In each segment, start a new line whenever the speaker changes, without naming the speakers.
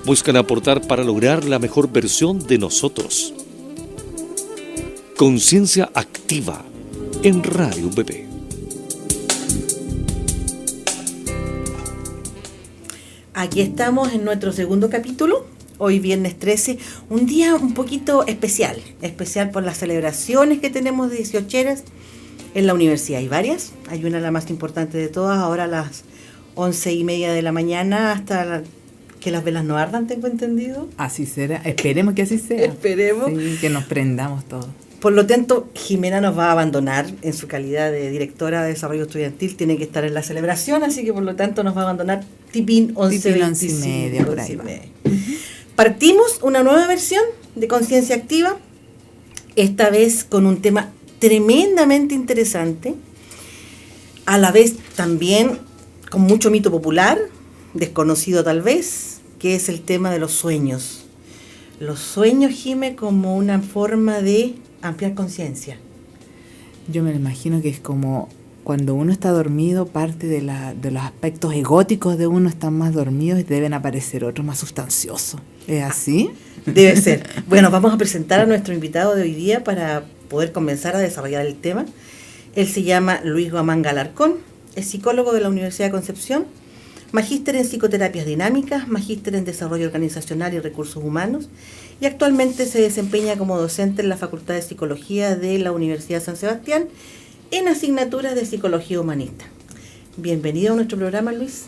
buscan aportar para lograr la mejor versión de nosotros. Conciencia activa en Radio UPP.
Aquí estamos en nuestro segundo capítulo, hoy viernes 13, un día un poquito especial por las celebraciones que tenemos de 18eras en la universidad. Hay varias, hay una la más importante de todas, ahora a las 11:30 de la mañana hasta que las velas no ardan, tengo entendido.
Así será, esperemos que así sea.
Esperemos.
Sí, que nos prendamos todos.
Por lo tanto, Jimena nos va a abandonar en su calidad de directora de desarrollo estudiantil, tiene que estar en la celebración, así que por lo tanto nos va a abandonar tipín 11:30
por ahí va.
Partimos una nueva versión de Conciencia Activa, esta vez con un tema tremendamente interesante, a la vez también con mucho mito popular, desconocido tal vez, que es el tema de los sueños. Los sueños, Jime, como una forma de ampliar conciencia.
Yo me lo imagino que es como cuando uno está dormido, parte de los aspectos egóticos de uno están más dormidos y deben aparecer otros más sustanciosos. ¿Es así?
Debe ser. Bueno, vamos a presentar a nuestro invitado de hoy día para poder comenzar a desarrollar el tema. Él se llama Luis Guamán Galarcón, es psicólogo de la Universidad de Concepción, magíster en psicoterapias dinámicas, magíster en desarrollo organizacional y recursos humanos, y actualmente se desempeña como docente en la Facultad de Psicología de la Universidad de San Sebastián en asignaturas de Psicología Humanista. Bienvenido a nuestro programa, Luis.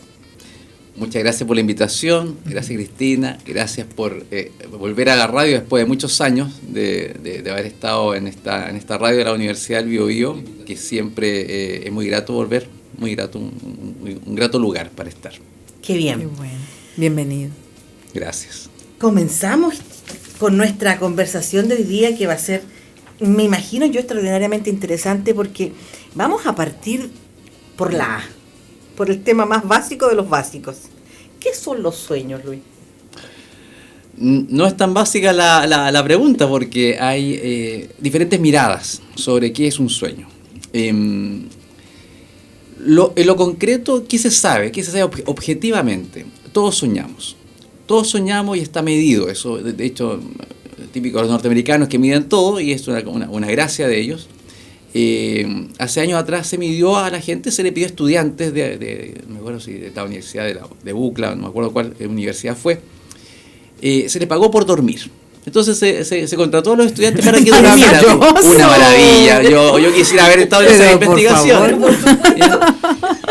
Muchas gracias por la invitación, gracias Cristina, gracias por volver a la radio después de muchos años de haber estado en esta radio de la Universidad del Biobío, que siempre es muy grato volver, muy grato, un grato lugar para estar.
Qué bien.
Qué bueno. Bienvenido.
Gracias.
Comenzamos con nuestra conversación de hoy día, que va a ser, me imagino yo, extraordinariamente interesante, porque vamos a partir por la A, por el tema más básico de los básicos. ¿Qué son los sueños, Luis?
No es tan básica la pregunta, porque hay diferentes miradas sobre qué es un sueño. En lo concreto, ¿qué se sabe? ¿Qué se sabe objetivamente? Todos soñamos y está medido eso. De hecho, típico de los norteamericanos que miden todo, y es una gracia de ellos. Hace años atrás se midió a la gente, se le pidió a estudiantes no me acuerdo si de la universidad de Bucla, no me acuerdo cuál universidad fue, se le pagó por dormir. Entonces se contrató a los estudiantes para que durmieran. Una maravilla. Yo quisiera haber estado en esa investigación.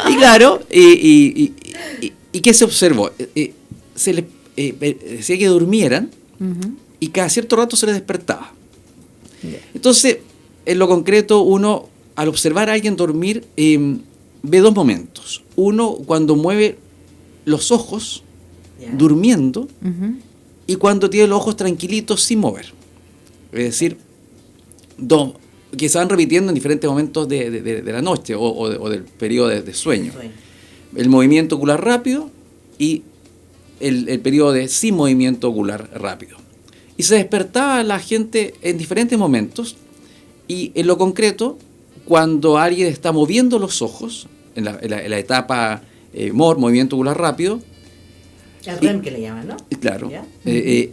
Y claro, ¿y qué se observó? Se les decía que durmieran, y cada cierto rato se les despertaba. Entonces, en lo concreto, uno, al observar a alguien dormir, ve dos momentos. Uno, cuando mueve los ojos, durmiendo, y cuando tiene los ojos tranquilitos, sin mover. Es decir, que se van repitiendo en diferentes momentos de la noche o del periodo de sueño. El movimiento ocular rápido y el periodo de sin movimiento ocular rápido. Y se despertaba la gente en diferentes momentos, y en lo concreto, cuando alguien está moviendo los ojos, en la etapa movimiento ocular rápido,
El REM que le llaman, ¿no?
Claro.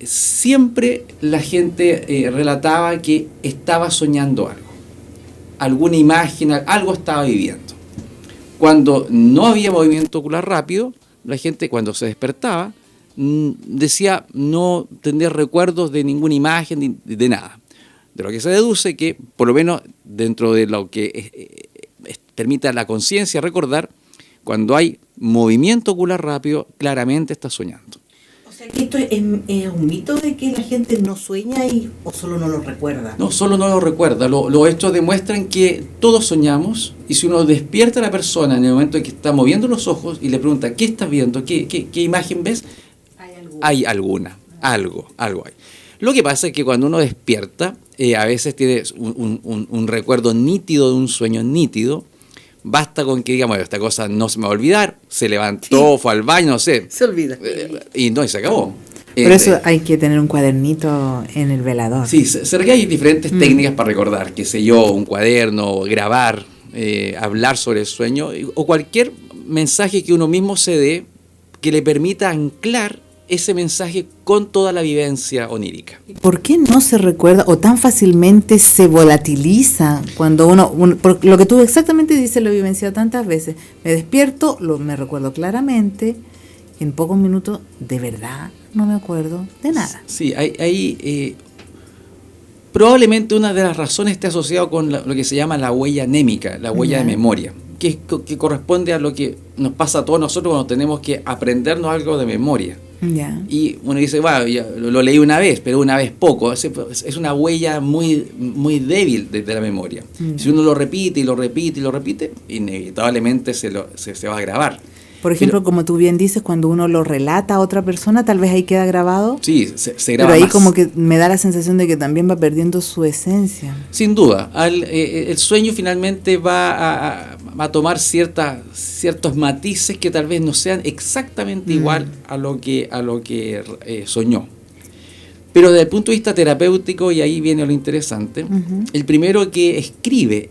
Siempre la gente relataba que estaba soñando algo. Alguna imagen, algo estaba viviendo. Cuando no había movimiento ocular rápido, la gente, cuando se despertaba, decía no tener recuerdos de ninguna imagen, de nada. De lo que se deduce que, por lo menos dentro de lo que permite a la conciencia recordar, cuando hay movimiento ocular rápido, claramente está soñando.
O sea, que esto es un mito de que la gente no sueña o solo no lo recuerda.
No, solo no lo recuerda. Los hechos demuestran que todos soñamos, y si uno despierta a la persona en el momento en que está moviendo los ojos y le pregunta ¿qué estás viendo? ¿Qué imagen ves? Hay alguna. Algo hay. Lo que pasa es que cuando uno despierta, a veces tiene un recuerdo nítido de un sueño nítido. Basta con que digamos, esta cosa no se me va a olvidar, se levantó, fue al baño, no sé.
Se olvida.
Y se acabó.
Por eso hay que tener un cuadernito en el velador.
Sí, hay diferentes técnicas para recordar, qué sé yo, un cuaderno, grabar, hablar sobre el sueño, o cualquier mensaje que uno mismo se dé que le permita anclar ese mensaje con toda la vivencia onírica.
¿Por qué no se recuerda o tan fácilmente se volatiliza cuando por lo que tú exactamente dices, lo he vivenciado tantas veces? Me despierto, me recuerdo claramente, en pocos minutos, de verdad, no me acuerdo de nada.
Sí, probablemente una de las razones esté asociado con lo que se llama la huella anémica, la huella de memoria, que corresponde a lo que nos pasa a todos nosotros cuando tenemos que aprendernos algo de memoria.
Ya.
Y uno dice, bueno, ya lo leí una vez, pero una vez poco. Es una huella muy, muy débil de la memoria. Si uno lo repite y lo repite y lo repite, inevitablemente se va a grabar.
Por ejemplo, como tú bien dices, cuando uno lo relata a otra persona, tal vez ahí queda grabado.
Sí, se graba.
Pero ahí
más.
como que me da la sensación de que también va perdiendo su esencia.
Sin duda, el sueño finalmente va a tomar ciertos matices que tal vez no sean exactamente igual a lo que soñó. Pero desde el punto de vista terapéutico, y ahí viene lo interesante, el primero que escribe,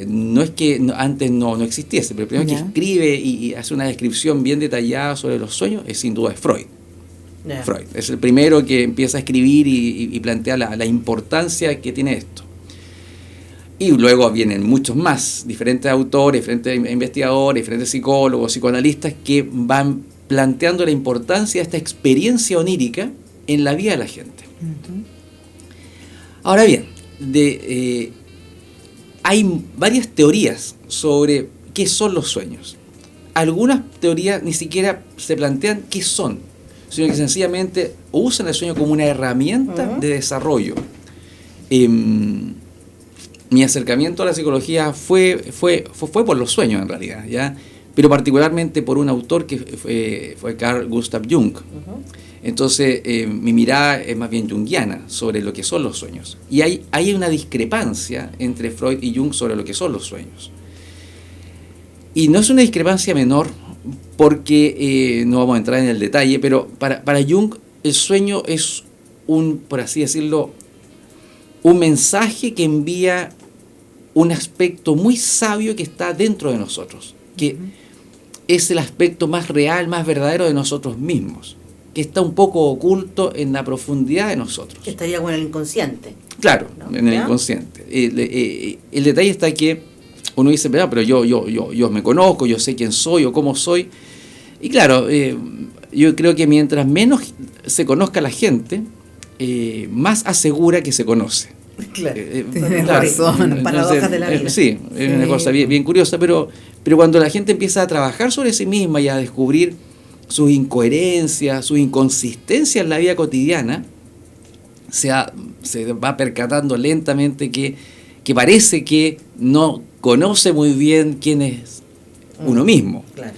no es que antes no existiese, pero el primero que escribe y hace una descripción bien detallada sobre los sueños es sin duda Freud.
Yeah.
Freud es el primero que empieza a escribir y plantea la importancia que tiene esto. Y luego vienen muchos más, diferentes autores, diferentes investigadores, diferentes psicólogos, psicoanalistas que van planteando la importancia de esta experiencia onírica en la vida de la gente. Ahora bien, hay varias teorías sobre qué son los sueños. Algunas teorías ni siquiera se plantean qué son, sino que sencillamente usan el sueño como una herramienta de desarrollo. Mi acercamiento a la psicología fue por los sueños en realidad, ¿ya? Pero particularmente por un autor que fue Carl Gustav Jung. Entonces mi mirada es más bien junguiana sobre lo que son los sueños. Y hay una discrepancia entre Freud y Jung sobre lo que son los sueños. Y no es una discrepancia menor porque no vamos a entrar en el detalle, pero para Jung el sueño es por así decirlo, un mensaje que envía un aspecto muy sabio que está dentro de nosotros, que es el aspecto más real, más verdadero de nosotros mismos, que está un poco oculto en la profundidad de nosotros.
Que estaría con el inconsciente.
Claro,
¿no?
en el inconsciente. El detalle está que uno dice, pero yo me conozco, yo sé quién soy o cómo soy. Y claro, yo creo que mientras menos se conozca la gente, más asegura que se conoce.
Claro,
tienes razón.
Paradojas de la vida.
Sí, es una cosa bien curiosa, pero cuando la gente empieza a trabajar sobre sí misma y a descubrir sus incoherencias, sus inconsistencias en la vida cotidiana, se va percatando lentamente que parece que no conoce muy bien quién es uno mismo.
Claro.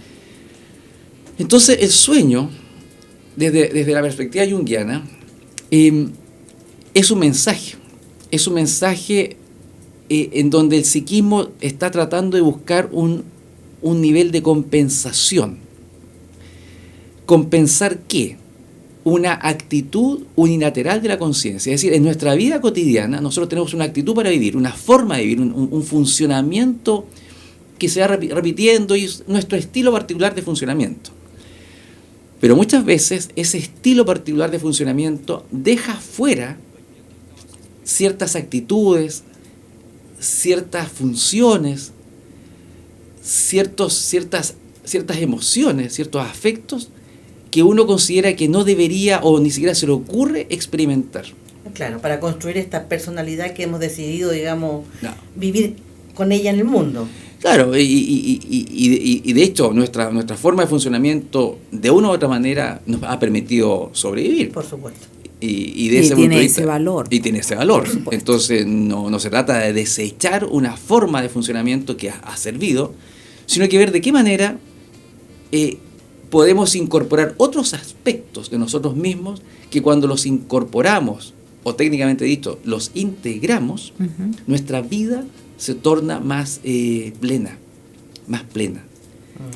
Entonces el sueño, desde la perspectiva junguiana, es un mensaje en donde el psiquismo está tratando de buscar un nivel de compensación. ¿Compensar qué? Una actitud unilateral de la conciencia. Es decir, en nuestra vida cotidiana nosotros tenemos una actitud para vivir, una forma de vivir, un funcionamiento que se va repitiendo y es nuestro estilo particular de funcionamiento. Pero muchas veces ese estilo particular de funcionamiento deja fuera ciertas actitudes, ciertas funciones, ciertas emociones, ciertos afectos que uno considera que no debería o ni siquiera se le ocurre experimentar.
Claro, para construir esta personalidad que hemos decidido, digamos,
No.
vivir con ella en el mundo.
Claro, y de hecho nuestra forma de funcionamiento de una u otra manera nos ha permitido sobrevivir.
Por supuesto.
Y de ese punto
tiene
de vista,
ese valor.
Y tiene ese valor. Entonces no se trata de desechar una forma de funcionamiento que ha servido, sino que ver de qué manera podemos incorporar otros aspectos de nosotros mismos que cuando los incorporamos, o técnicamente dicho, los integramos, nuestra vida se torna más plena, más plena.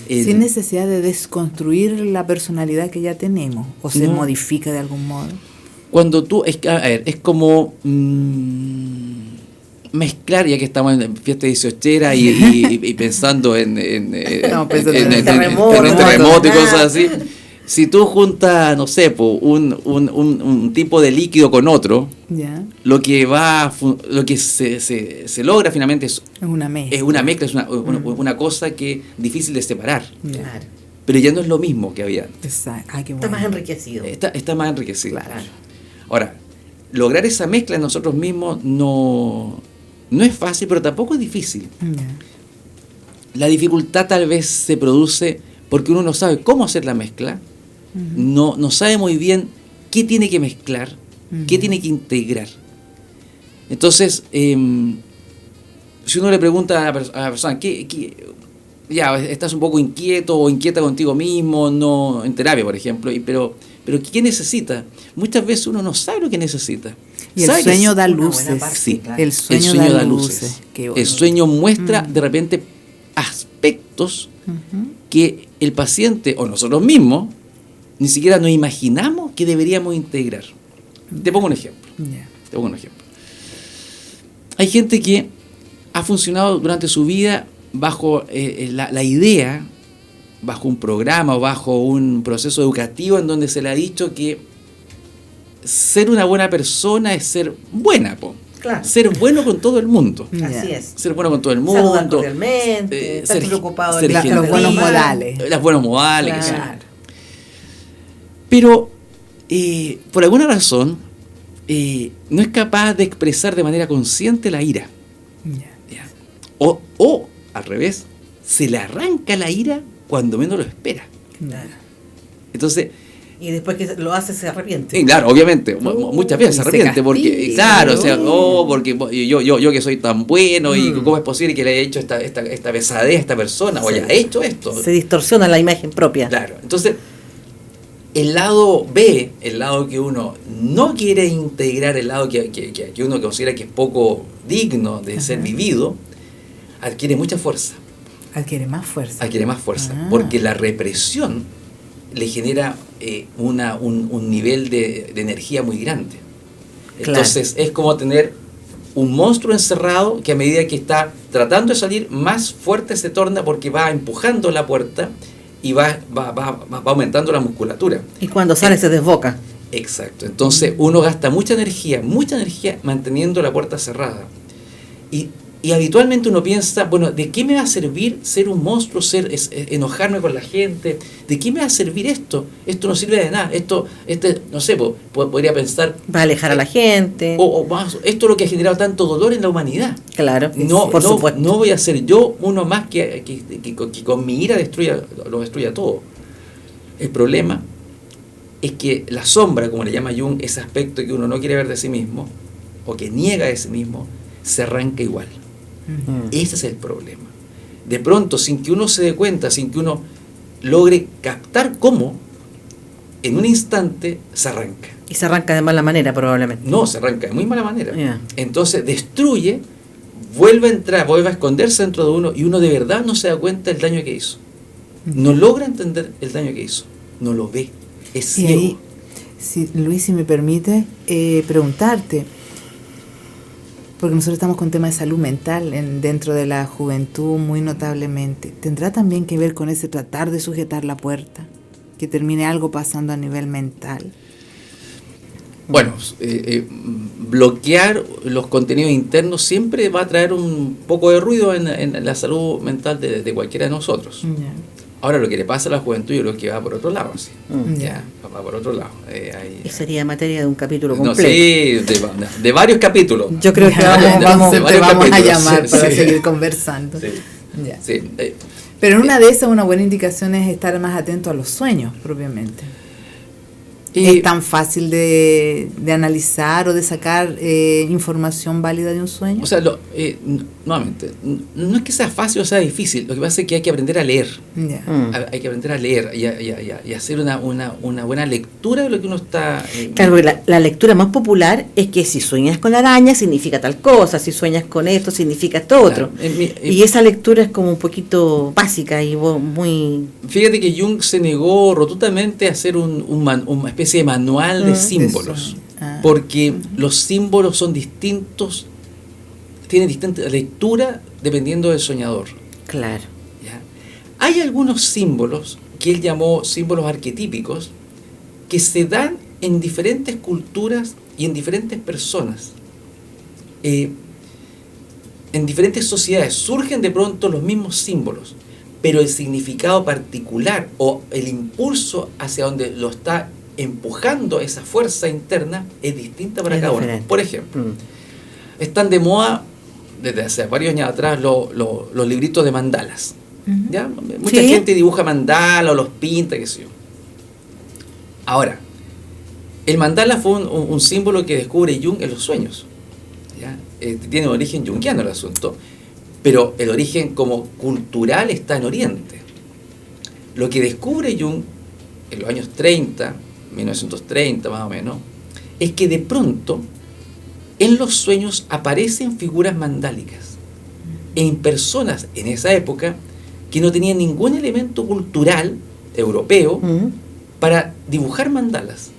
Sin necesidad de desconstruir la personalidad que ya tenemos, o se modifica de algún modo.
Cuando tú, es como mezclar, ya que estamos en fiesta 18 y pensando en terremoto y cosas así, Si tú juntas, no sé, un tipo de líquido con otro,
Ya.
lo que se logra finalmente
Es una mezcla.
es una mezcla, es una cosa que es difícil de separar.
Ya.
Claro.
Pero ya no es lo mismo que había antes.
Exacto. Ay, qué
Está
bueno.
más enriquecido.
Está más enriquecido.
Claro.
Ahora, lograr esa mezcla en nosotros mismos no es fácil, pero tampoco es difícil.
Ya.
La dificultad tal vez se produce porque uno no sabe cómo hacer la mezcla, no sabe muy bien qué tiene que mezclar, qué tiene que integrar. Entonces, si uno le pregunta a la persona, ya estás un poco inquieto o inquieta contigo mismo, no en terapia, por ejemplo, pero ¿qué necesita? Muchas veces uno no sabe lo que necesita.
Y el
Sabe que
sueño da
una buena
luces.
parte,
Sí,
claro.
El sueño da luces. Qué
El
bonito.
sueño muestra de repente aspectos
Ujú.
que el paciente o nosotros mismos ni siquiera nos imaginamos que deberíamos integrar. Te pongo un ejemplo.
Ya.
Te pongo un ejemplo. Hay gente que ha funcionado durante su vida bajo la idea, bajo un programa o bajo un proceso educativo en donde se le ha dicho que ser una buena persona es ser buena, po.
Claro.
Ser bueno con todo el mundo.
Ya.
Así es.
Ser bueno con todo el
Saludar
mundo.
cordialmente, estar preocupado
ser
del
gentil,
los buenos modales.
Los buenos modales. qué sé yo.
Claro.
Pero por alguna razón no es capaz de expresar de manera consciente la ira.
Ya.
¿Ya? O al revés, se le arranca la ira cuando menos lo espera.
Claro.
Entonces,
Y después que lo hace se arrepiente.
claro, obviamente, muchas veces se
se
arrepiente porque,
castiga.
claro, o sea, porque yo que soy tan bueno y
Mm.
cómo es posible que le haya hecho esta pesadez a esta persona o haya hecho esto.
Se distorsiona la imagen propia.
Claro, entonces el lado B, el lado que uno no quiere integrar, el lado que uno considera que es poco digno de ser vivido, adquiere mucha fuerza,
Adquiere más fuerza.
adquiere más fuerza,
Ah.
porque la represión le genera un nivel de energía muy grande. Entonces es como tener un monstruo encerrado que a medida que está tratando de salir, más fuerte se torna porque va empujando la puerta y va aumentando la musculatura.
Y cuando sale se desboca.
Exacto. Entonces uno gasta mucha energía manteniendo la puerta cerrada. Y habitualmente uno piensa, bueno, ¿de qué me va a servir ser un monstruo, enojarme con la gente? ¿De qué me va a servir esto? Esto no sirve de nada. No sé, podría pensar,
Va a alejar a la gente.
o más, esto es lo que ha generado tanto dolor en la humanidad.
Claro,
No,
por
no,
supuesto.
no voy a ser yo uno más que con mi ira lo destruya todo. El problema es que la sombra, como le llama Jung, ese aspecto que uno no quiere ver de sí mismo, o que niega de sí mismo, se arranca igual.
Mm.
Ese es el problema. De pronto, sin que uno se dé cuenta, sin que uno logre captar cómo, en un instante se arranca.
Y se arranca de mala manera probablemente.
No, se arranca de muy mala manera.
Ya.
Entonces destruye, vuelve a entrar, vuelve a esconderse dentro de uno y uno de verdad no se da cuenta del daño que hizo. No logra entender el daño que hizo. No lo ve. Es
Y
ciego.
ahí, Luis, si me permite preguntarte, porque nosotros estamos con temas de salud mental dentro de la juventud muy notablemente, ¿tendrá también que ver con ese tratar de sujetar la puerta? Que termine algo pasando a nivel mental.
Bueno, bloquear los contenidos internos siempre va a traer un poco de ruido en la salud mental de cualquiera de nosotros.
Ya.
Ahora, lo que le pasa a la juventud yo creo que va por otro lado. ¿Sí?
Mm.
Ya, va por otro lado.
Y sería materia de un capítulo
No,
completo.
sí, de varios capítulos.
Yo creo que
De
vamos
te
varios
vamos a
capítulos,
llamar
sí,
para
sí.
seguir conversando.
Sí,
Ya.
sí,
Pero una de esas, una buena indicación es estar más atento a los sueños propiamente. ¿Es tan fácil de analizar o de sacar información válida de un sueño?
O sea, nuevamente, no es que sea fácil o sea difícil, lo que pasa es que hay que aprender a leer.
Ya.
Mm.
Hay que aprender a leer y hacer una buena lectura de lo que uno está...
Claro, porque la lectura más popular es que si sueñas con la araña significa tal cosa, si sueñas con esto significa esto otro. Y esa lectura es como un poquito básica y muy...
Fíjate que Jung se negó rotundamente a hacer una especie de manual de símbolos, porque los símbolos son distintos, tienen distinta lectura dependiendo del soñador.
Claro.
¿Ya? Hay algunos símbolos que él llamó símbolos arquetípicos, que se dan en diferentes culturas y en diferentes personas. En diferentes sociedades surgen de pronto los mismos símbolos, pero el significado particular o el impulso hacia donde lo está empujando esa fuerza interna es distinta para cada uno. Por ejemplo, están de moda desde hace varios años atrás los libritos de mandalas. ¿Ya? Mucha gente dibuja mandalas o los pinta, qué sé yo. Ahora, el mandala fue un símbolo que descubre Jung en los sueños. ¿Ya? Tiene un origen junguiano el asunto, pero el origen como cultural está en Oriente. Lo que descubre Jung en los años 30, 1930 más o menos, es que de pronto en los sueños aparecen figuras mandálicas en personas en esa época que no tenían ningún elemento cultural europeo para dibujar mandalas,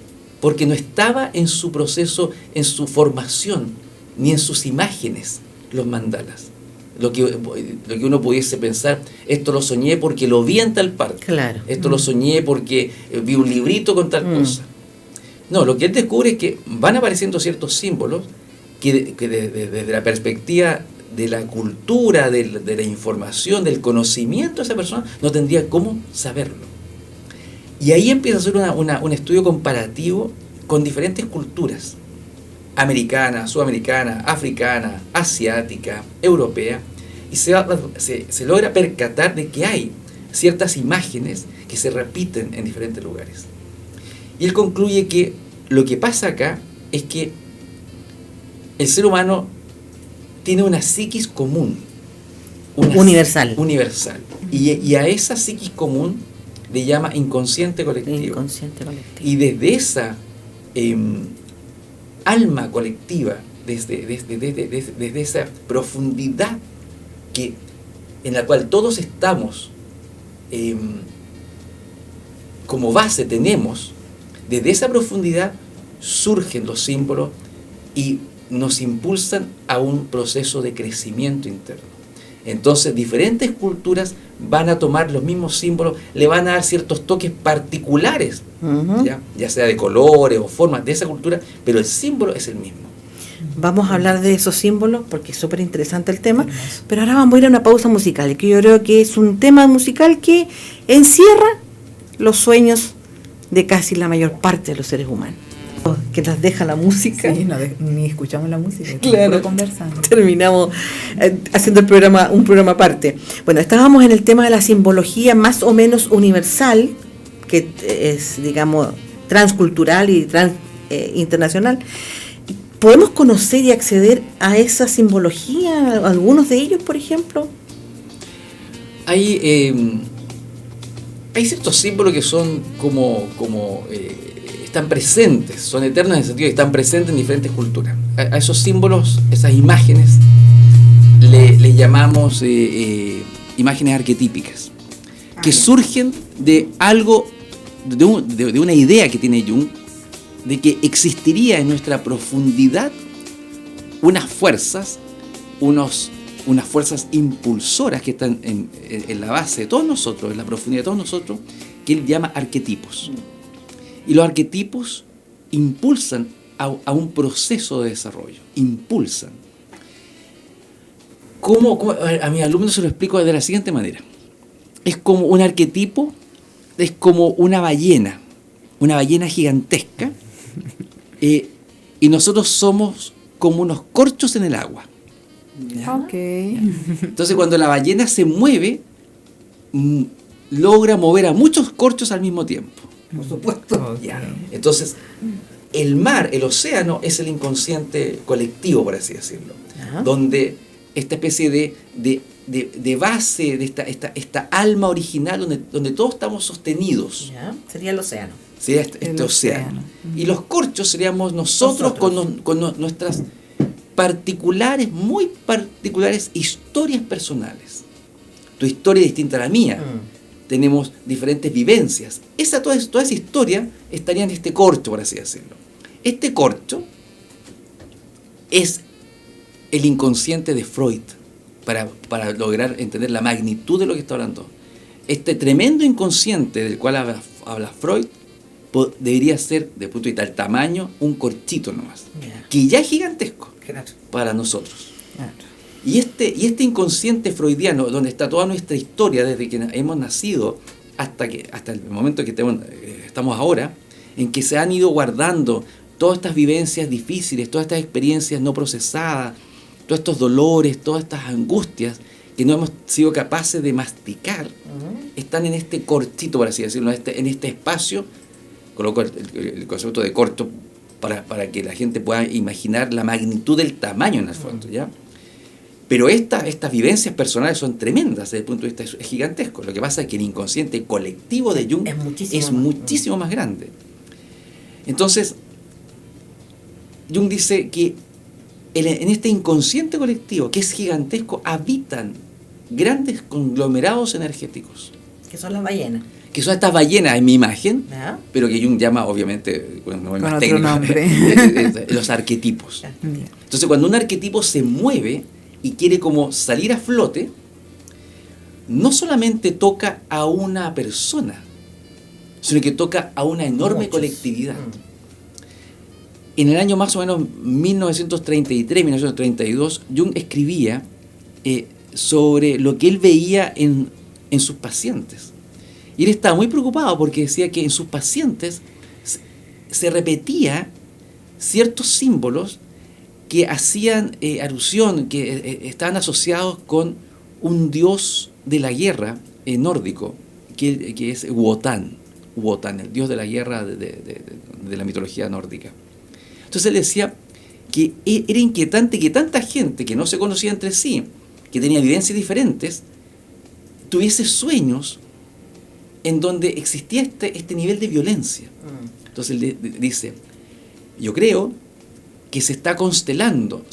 porque no estaba en su proceso, en su formación, ni en sus imágenes los mandalas. Lo que uno pudiese pensar, esto lo soñé porque lo vi en tal parte,
claro.
Esto lo soñé porque vi un librito con tal cosa. No, lo que él descubre es que van apareciendo ciertos símbolos que desde la perspectiva de la cultura, de la información, del conocimiento de esa persona, no tendría cómo saberlo. Y ahí empieza a hacer un estudio comparativo con diferentes culturas, americana, sudamericana, africana, asiática, europea, y se logra percatar de que hay ciertas imágenes que se repiten en diferentes lugares. Y él concluye que lo que pasa acá es que el ser humano tiene una psiquis común.
Universal.
Y a esa psiquis común le llama inconsciente colectivo. Y desde esa alma colectiva, desde esa profundidad en la cual todos estamos como base tenemos, desde esa profundidad surgen los símbolos y nos impulsan a un proceso de crecimiento interno. Entonces diferentes culturas van a tomar los mismos símbolos, le van a dar ciertos toques particulares, ya sea de colores o formas de esa cultura, pero el símbolo es el mismo.
Vamos a hablar de esos símbolos porque es súper interesante el tema, pero ahora vamos a ir a una pausa musical, que yo creo que es un tema musical que encierra los sueños de casi la mayor parte de los seres humanos, que las deja la música.
Sí, ni escuchamos la música,
claro,
conversando.
Terminamos haciendo un programa aparte. Bueno, estábamos en el tema de la simbología más o menos universal, que es, digamos, transcultural y internacional. ¿Podemos conocer y acceder a esa simbología, algunos de ellos, por ejemplo?
Hay ciertos símbolos que son están presentes, son eternos en el sentido de que están presentes en diferentes culturas. A esos símbolos, esas imágenes, le llamamos imágenes arquetípicas, que surgen de algo, de una idea que tiene Jung, de que existiría en nuestra profundidad unas fuerzas impulsoras que están en la base de todos nosotros, en la profundidad de todos nosotros, que él llama arquetipos. Y los arquetipos impulsan a un proceso de desarrollo, impulsan. A mis alumnos se lo explico de la siguiente manera. Es como un arquetipo, es como una ballena gigantesca, y nosotros somos como unos corchos en el agua.
Okay.
Entonces cuando la ballena se mueve, logra mover a muchos corchos al mismo tiempo.
Por supuesto.
Okay.
Entonces, el mar, el océano, es el inconsciente colectivo, por así decirlo. Donde esta especie de base, de esta alma original, donde todos estamos sostenidos.
Sería el océano.
Sería este océano. Y los corchos seríamos nosotros. Con nuestras muy particulares historias personales. Tu historia es distinta a la mía. Tenemos diferentes vivencias. Toda esa historia estaría en este corcho, por así decirlo. Este corcho es el inconsciente de Freud, para lograr entender la magnitud de lo que está hablando. este tremendo inconsciente del cual habla Freud debería ser, de punto de vista del tamaño, un corchito nomás, que ya es gigantesco para nosotros. Y este inconsciente freudiano, donde está toda nuestra historia desde que hemos nacido hasta el momento que estamos ahora, en que se han ido guardando todas estas vivencias difíciles, todas estas experiencias no procesadas, todos estos dolores, todas estas angustias que no hemos sido capaces de masticar, están en este cortito, por así decirlo, en este espacio. Coloco el concepto de corto para que la gente pueda imaginar la magnitud del tamaño en el fondo, ¿ya? Pero estas vivencias personales son tremendas desde el punto de vista, es gigantesco. Lo que pasa es que el inconsciente colectivo de Jung es muchísimo más grande. Entonces, Jung dice que en este inconsciente colectivo, que es gigantesco, habitan grandes conglomerados energéticos.
Que son las ballenas.
Que son estas ballenas en mi imagen,
¿Ah?
pero que Jung llama, obviamente, con
otro nombre.
los arquetipos. Entonces, cuando un arquetipo se mueve y quiere como salir a flote, no solamente toca a una persona, sino que toca a una enorme colectividad. En el año más o menos 1933-1932, Jung escribía sobre lo que él veía en sus pacientes. Y él estaba muy preocupado porque decía que en sus pacientes se repetía ciertos símbolos que hacían alusión, que estaban asociados con un dios de la guerra nórdico, que es Wotan, el dios de la guerra de la mitología nórdica. Entonces él decía que era inquietante que tanta gente que no se conocía entre sí, que tenía vivencias diferentes, tuviese sueños en donde existía este nivel de violencia. Entonces él dice, yo creo que se está constelando,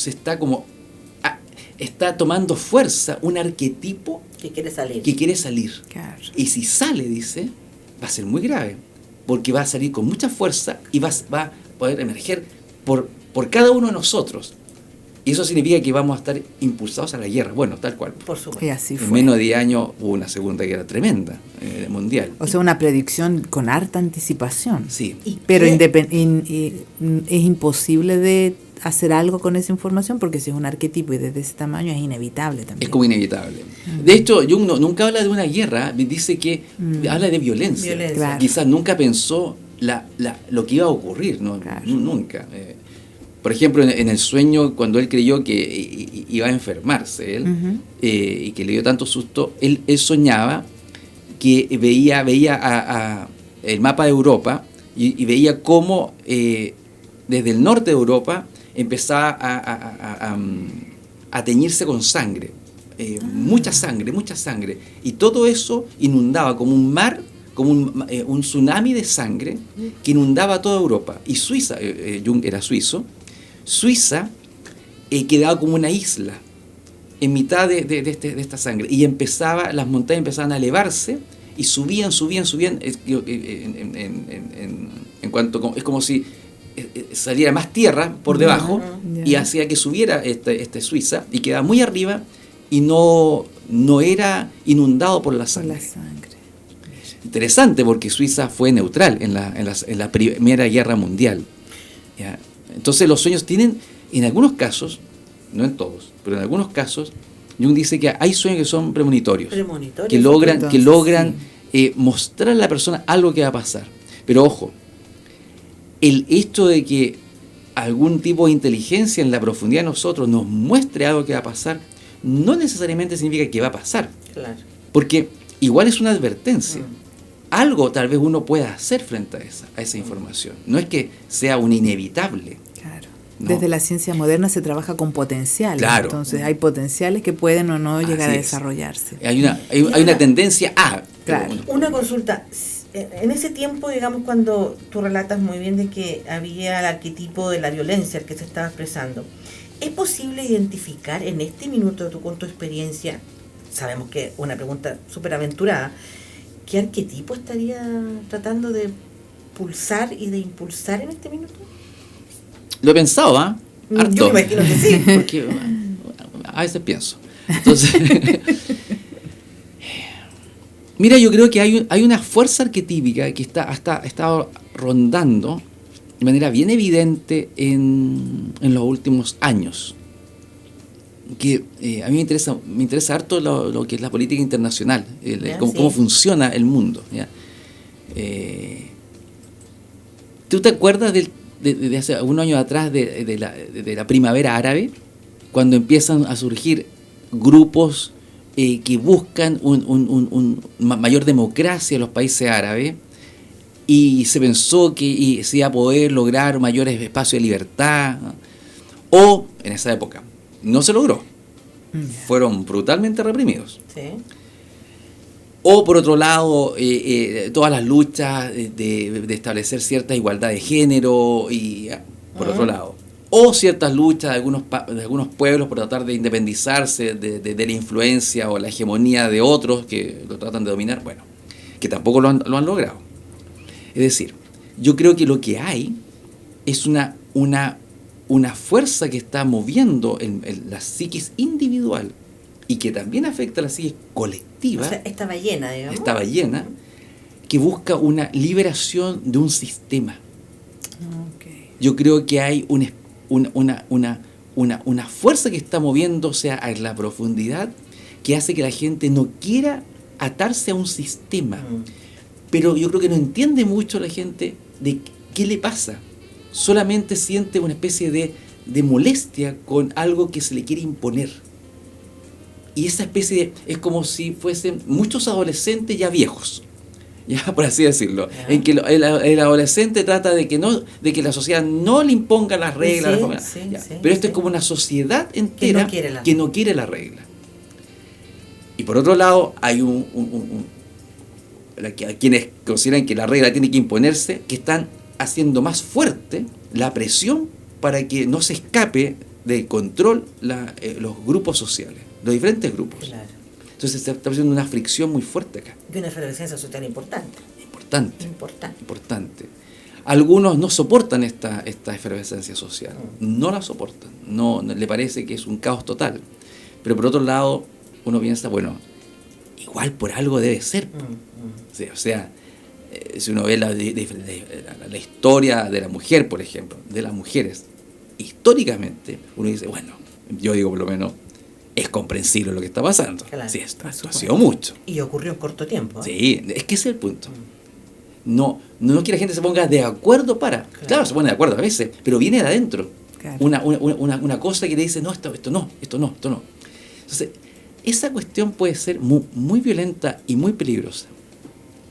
está tomando fuerza un arquetipo
que quiere salir.
Claro.
Y si sale, dice, va a ser muy grave, porque va a salir con mucha fuerza y va a poder emerger por cada uno de nosotros. Y eso significa que vamos a estar impulsados a la guerra. Bueno, tal cual.
Por supuesto.
Y así fue.
En menos de 10 años hubo una segunda guerra tremenda mundial.
O sea, una predicción con harta anticipación.
Sí.
Pero es imposible de hacer algo con esa información porque si es un arquetipo y desde ese tamaño es inevitable también.
Es como inevitable. De hecho, Jung nunca habla de una guerra, dice que habla de violencia.
Claro.
Quizás nunca pensó lo que iba a ocurrir, ¿no?
Claro.
Nunca. Por ejemplo, en el sueño, cuando él creyó que iba a enfermarse, y que le dio tanto susto, él soñaba que veía el mapa de Europa y veía cómo desde el norte de Europa empezaba a teñirse con sangre, mucha sangre, y todo eso inundaba como un mar, como un tsunami de sangre que inundaba toda Europa. Y Suiza, Jung era suizo, Suiza quedaba como una isla en mitad de esta sangre, y las montañas empezaban a elevarse y subían en cuanto, es como si saliera más tierra por debajo, y hacía que subiera Suiza y quedaba muy arriba y no era inundado por la sangre. Interesante, porque Suiza fue neutral en la Primera Guerra Mundial, ¿ya? Entonces los sueños tienen, en algunos casos, no en todos, pero en algunos casos, Jung dice que hay sueños que son premonitorios, que logran mostrar a la persona algo que va a pasar. Pero ojo, el hecho de que algún tipo de inteligencia en la profundidad de nosotros nos muestre algo que va a pasar, no necesariamente significa que va a pasar.
Claro.
Porque igual es una advertencia. Algo tal vez uno pueda hacer frente a esa información. No es que sea un inevitable.
Claro.
¿No?
Desde la ciencia moderna se trabaja con potenciales.
Claro.
Entonces hay potenciales que pueden o no llegar
Así
a
es.
desarrollarse.
Hay una tendencia a...
Claro.
Una consulta. En ese tiempo, digamos, cuando tú relatas muy bien de que había el arquetipo de la violencia el que se estaba expresando, ¿es posible identificar en este minuto con tu experiencia, sabemos que es una pregunta súper aventurada, qué arquetipo estaría tratando de pulsar y de impulsar en este minuto?
Lo he pensado, ¿ah? Harto.
Yo me imagino que sí.
Porque a veces pienso. Entonces, Mira, yo creo que hay una fuerza arquetípica que ha estado rondando de manera bien evidente en los últimos años. Que a mí me interesa harto lo que es la política internacional, cómo funciona el mundo. ¿Ya? ¿Tú te acuerdas de hace unos años atrás de la primavera árabe? Cuando empiezan a surgir grupos que buscan una mayor democracia en los países árabes, y se pensó que se iba a poder lograr mayores espacios de libertad, ¿no? O en esa época no se logró, fueron brutalmente reprimidos.
Sí.
O por otro lado, todas las luchas de establecer cierta igualdad de género, y por otro lado, o ciertas luchas de algunos pueblos por tratar de independizarse de la influencia o la hegemonía de otros que lo tratan de dominar, bueno, que tampoco lo han logrado. Es decir, yo creo que lo que hay es una fuerza que está moviendo la psiquis individual y que también afecta a la psiquis colectiva.
O sea, esta ballena, digamos.
Esta ballena que busca una liberación de un sistema.
Okay.
Yo creo que hay una fuerza que está moviéndose a la profundidad, que hace que la gente no quiera atarse a un sistema. Pero yo creo que no entiende mucho la gente de qué le pasa. Solamente siente una especie de molestia con algo que se le quiere imponer. Y esa especie es como si fuesen muchos adolescentes ya viejos, ya por así decirlo, en que el adolescente trata de que la sociedad no le imponga las reglas, pero esto es como una sociedad entera que no quiere la regla. Y por otro lado hay quienes consideran que la regla tiene que imponerse, que están haciendo más fuerte la presión para que no se escape de control los grupos sociales, los diferentes grupos. Claro. Entonces se está haciendo una fricción muy fuerte acá.
Y una efervescencia social importante.
Importante. Algunos no soportan esta efervescencia social, no la soportan, no le parece que es un caos total. Pero por otro lado, uno piensa, bueno, igual por algo debe ser. Sí, o sea, si uno ve la historia de la mujer, por ejemplo, de las mujeres, históricamente, uno dice, bueno, yo digo por lo menos, es comprensible lo que está pasando.
Claro,
sí, esto ha sido mucho.
Y ocurrió en corto tiempo.
Sí, es que ese es el punto. No es que la gente se ponga de acuerdo para. Claro, se pone de acuerdo a veces, pero viene de adentro. Claro. Una cosa que le dice, no, esto no. Entonces, esa cuestión puede ser muy, muy violenta y muy peligrosa.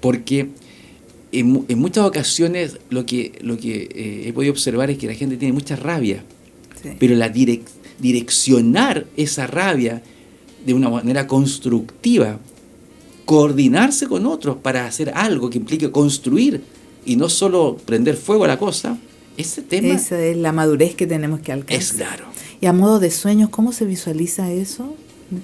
Porque en muchas ocasiones lo que he podido observar es que la gente tiene mucha rabia. Sí. Pero direccionar esa rabia de una manera constructiva, coordinarse con otros para hacer algo que implique construir y no solo prender fuego a la cosa, ese tema...
Esa es la madurez que tenemos que alcanzar.
Es claro.
Y a modo de sueños, ¿cómo se visualiza eso?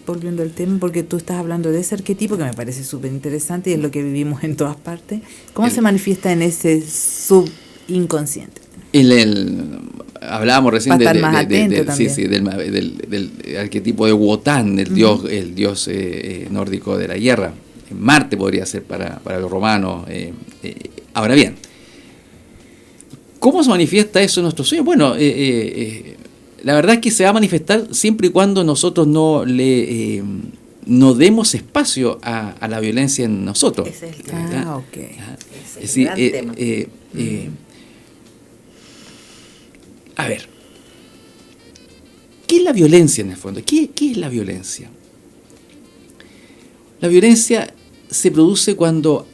Volviendo al tema, porque tú estás hablando de ese arquetipo que me parece súper interesante y es lo que vivimos en todas partes. ¿Cómo se manifiesta en ese subinconsciente?
Hablábamos recién del arquetipo de Wotan, el dios nórdico de la guerra. Marte podría ser para los romanos. Ahora bien, ¿cómo se manifiesta eso en nuestros sueños? Bueno, la verdad es que se va a manifestar siempre y cuando nosotros no demos espacio a la violencia en nosotros.
Ese es el tema.
Okay.
Es el gran tema.
A ver, ¿qué es la violencia en el fondo? ¿Qué es la violencia? La violencia se produce cuando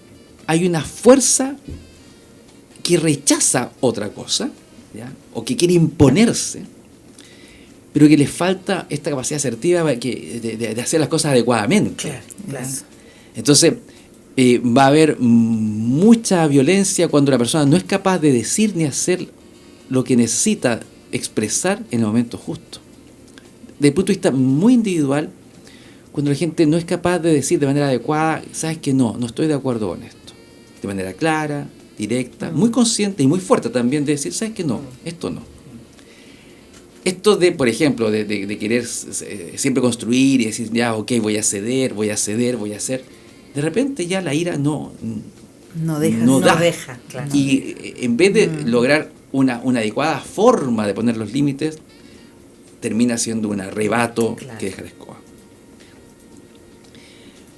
hay una fuerza que rechaza otra cosa, ¿ya? O que quiere imponerse, pero que le falta esta capacidad asertiva de hacer las cosas adecuadamente.
Claro.
Entonces, va a haber mucha violencia cuando la persona no es capaz de decir ni hacer lo que necesita expresar en el momento justo. Desde el punto de vista muy individual, cuando la gente no es capaz de decir de manera adecuada, sabes que no estoy de acuerdo con esto. De manera clara, directa, muy consciente y muy fuerte también de decir, sabes que no, esto no. Esto de, por ejemplo, de querer siempre construir y decir, ya, ok, voy a ceder, voy a hacer, de repente ya la ira no
deja.
no da.
deja, claro.
Y en vez de lograr una adecuada forma de poner los límites, termina siendo un arrebato
Claro.
que deja la escoba.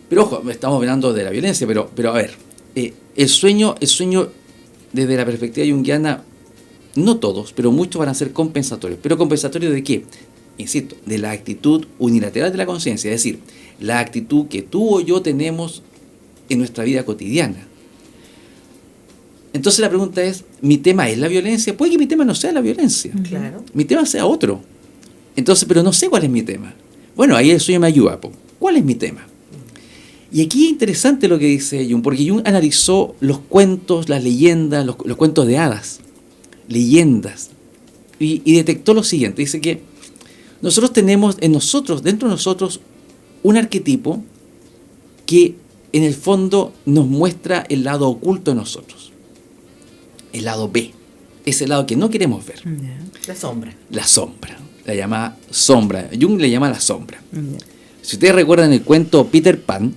Pero ojo, estamos hablando de la violencia, pero a ver, el sueño, desde la perspectiva junguiana, no todos, pero muchos van a ser compensatorios. ¿Pero compensatorios de qué? Insisto, de la actitud unilateral de la conciencia, es decir, la actitud que tú o yo tenemos en nuestra vida cotidiana. Entonces la pregunta es, ¿mi tema es la violencia? Puede que mi tema no sea la violencia.
Claro.
Mi tema sea otro. Entonces, pero no sé cuál es mi tema. Bueno, ahí el sueño me ayuda. ¿Cuál es mi tema? Y aquí es interesante lo que dice Jung, porque Jung analizó los cuentos, las leyendas, los cuentos de hadas, leyendas, y detectó lo siguiente. Dice que nosotros tenemos dentro de nosotros, un arquetipo que en el fondo nos muestra el lado oculto de nosotros. El lado B, ese lado que no queremos ver.
La sombra.
La sombra, la llamada sombra. Jung le llama la sombra.
Ya.
Si ustedes recuerdan el cuento Peter Pan,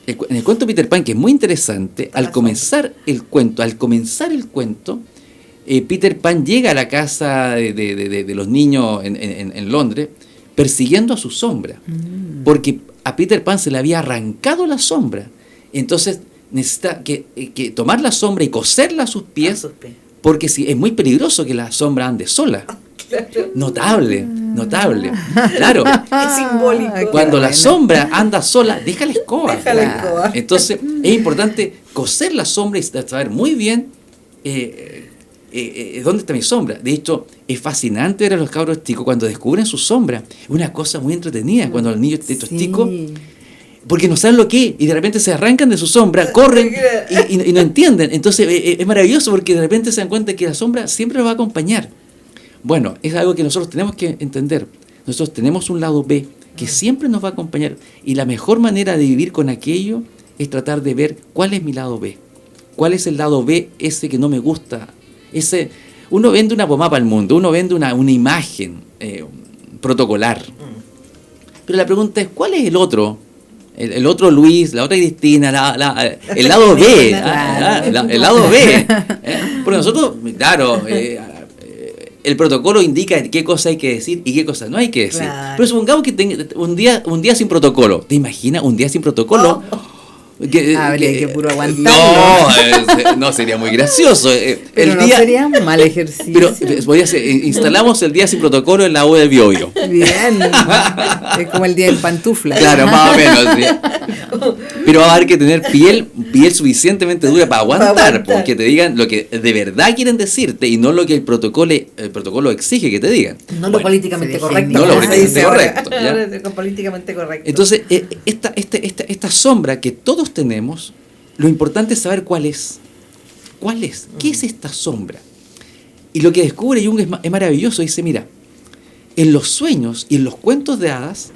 en el cuento Peter Pan, que es muy interesante, al comenzar el cuento, Peter Pan llega a la casa de los niños en Londres persiguiendo a su sombra, porque a Peter Pan se le había arrancado la sombra. Entonces necesita que tomar la sombra y coserla a sus pies, porque es muy peligroso que la sombra ande sola.
Claro.
Notable, claro.
Es simbólico.
Cuando la sombra anda sola, deja la escoba.
Deja la escoba.
Entonces es importante coser la sombra y saber muy bien dónde está mi sombra. De hecho, es fascinante ver a los cabros chicos cuando descubren su sombra. Es una cosa muy entretenida cuando los niños estos chicos, porque no saben lo que es, y de repente se arrancan de su sombra, corren y no entienden. Entonces es maravilloso porque de repente se dan cuenta que la sombra siempre los va a acompañar. Bueno, es algo que nosotros tenemos que entender. Nosotros tenemos un lado B que siempre nos va a acompañar, y la mejor manera de vivir con aquello es tratar de ver cuál es mi lado B. ¿Cuál es el lado B ese que no me gusta? Uno vende una pomada para el mundo, uno vende una imagen protocolar. Pero la pregunta es, ¿cuál es el otro? El otro Luis, la otra Cristina, el lado B. El lado B. Porque nosotros, claro, el protocolo indica qué cosa hay que decir y qué cosa no hay que decir.
Claro.
Pero supongamos que un día sin protocolo. ¿Te imaginas un día sin protocolo?
Habría que puro aguantarlo.
No, sería muy gracioso.
Pero no sería un mal ejercicio.
Pero instalamos el día sin protocolo en la U del Biobío.
Bien. Es como el día del pantufla.
Claro, más o menos. Sí. Pero va a haber que tener piel suficientemente dura para aguantar, porque te digan lo que de verdad quieren decirte y no lo que el protocolo exige que te digan.
No lo políticamente correcto.
No lo políticamente correcto.
Ahora, políticamente correcto.
Entonces, esta sombra que todos tenemos, lo importante es saber cuál es. ¿Cuál es? ¿Qué es esta sombra? Y lo que descubre Jung es maravilloso. Dice, mira, en los sueños y en los cuentos de hadas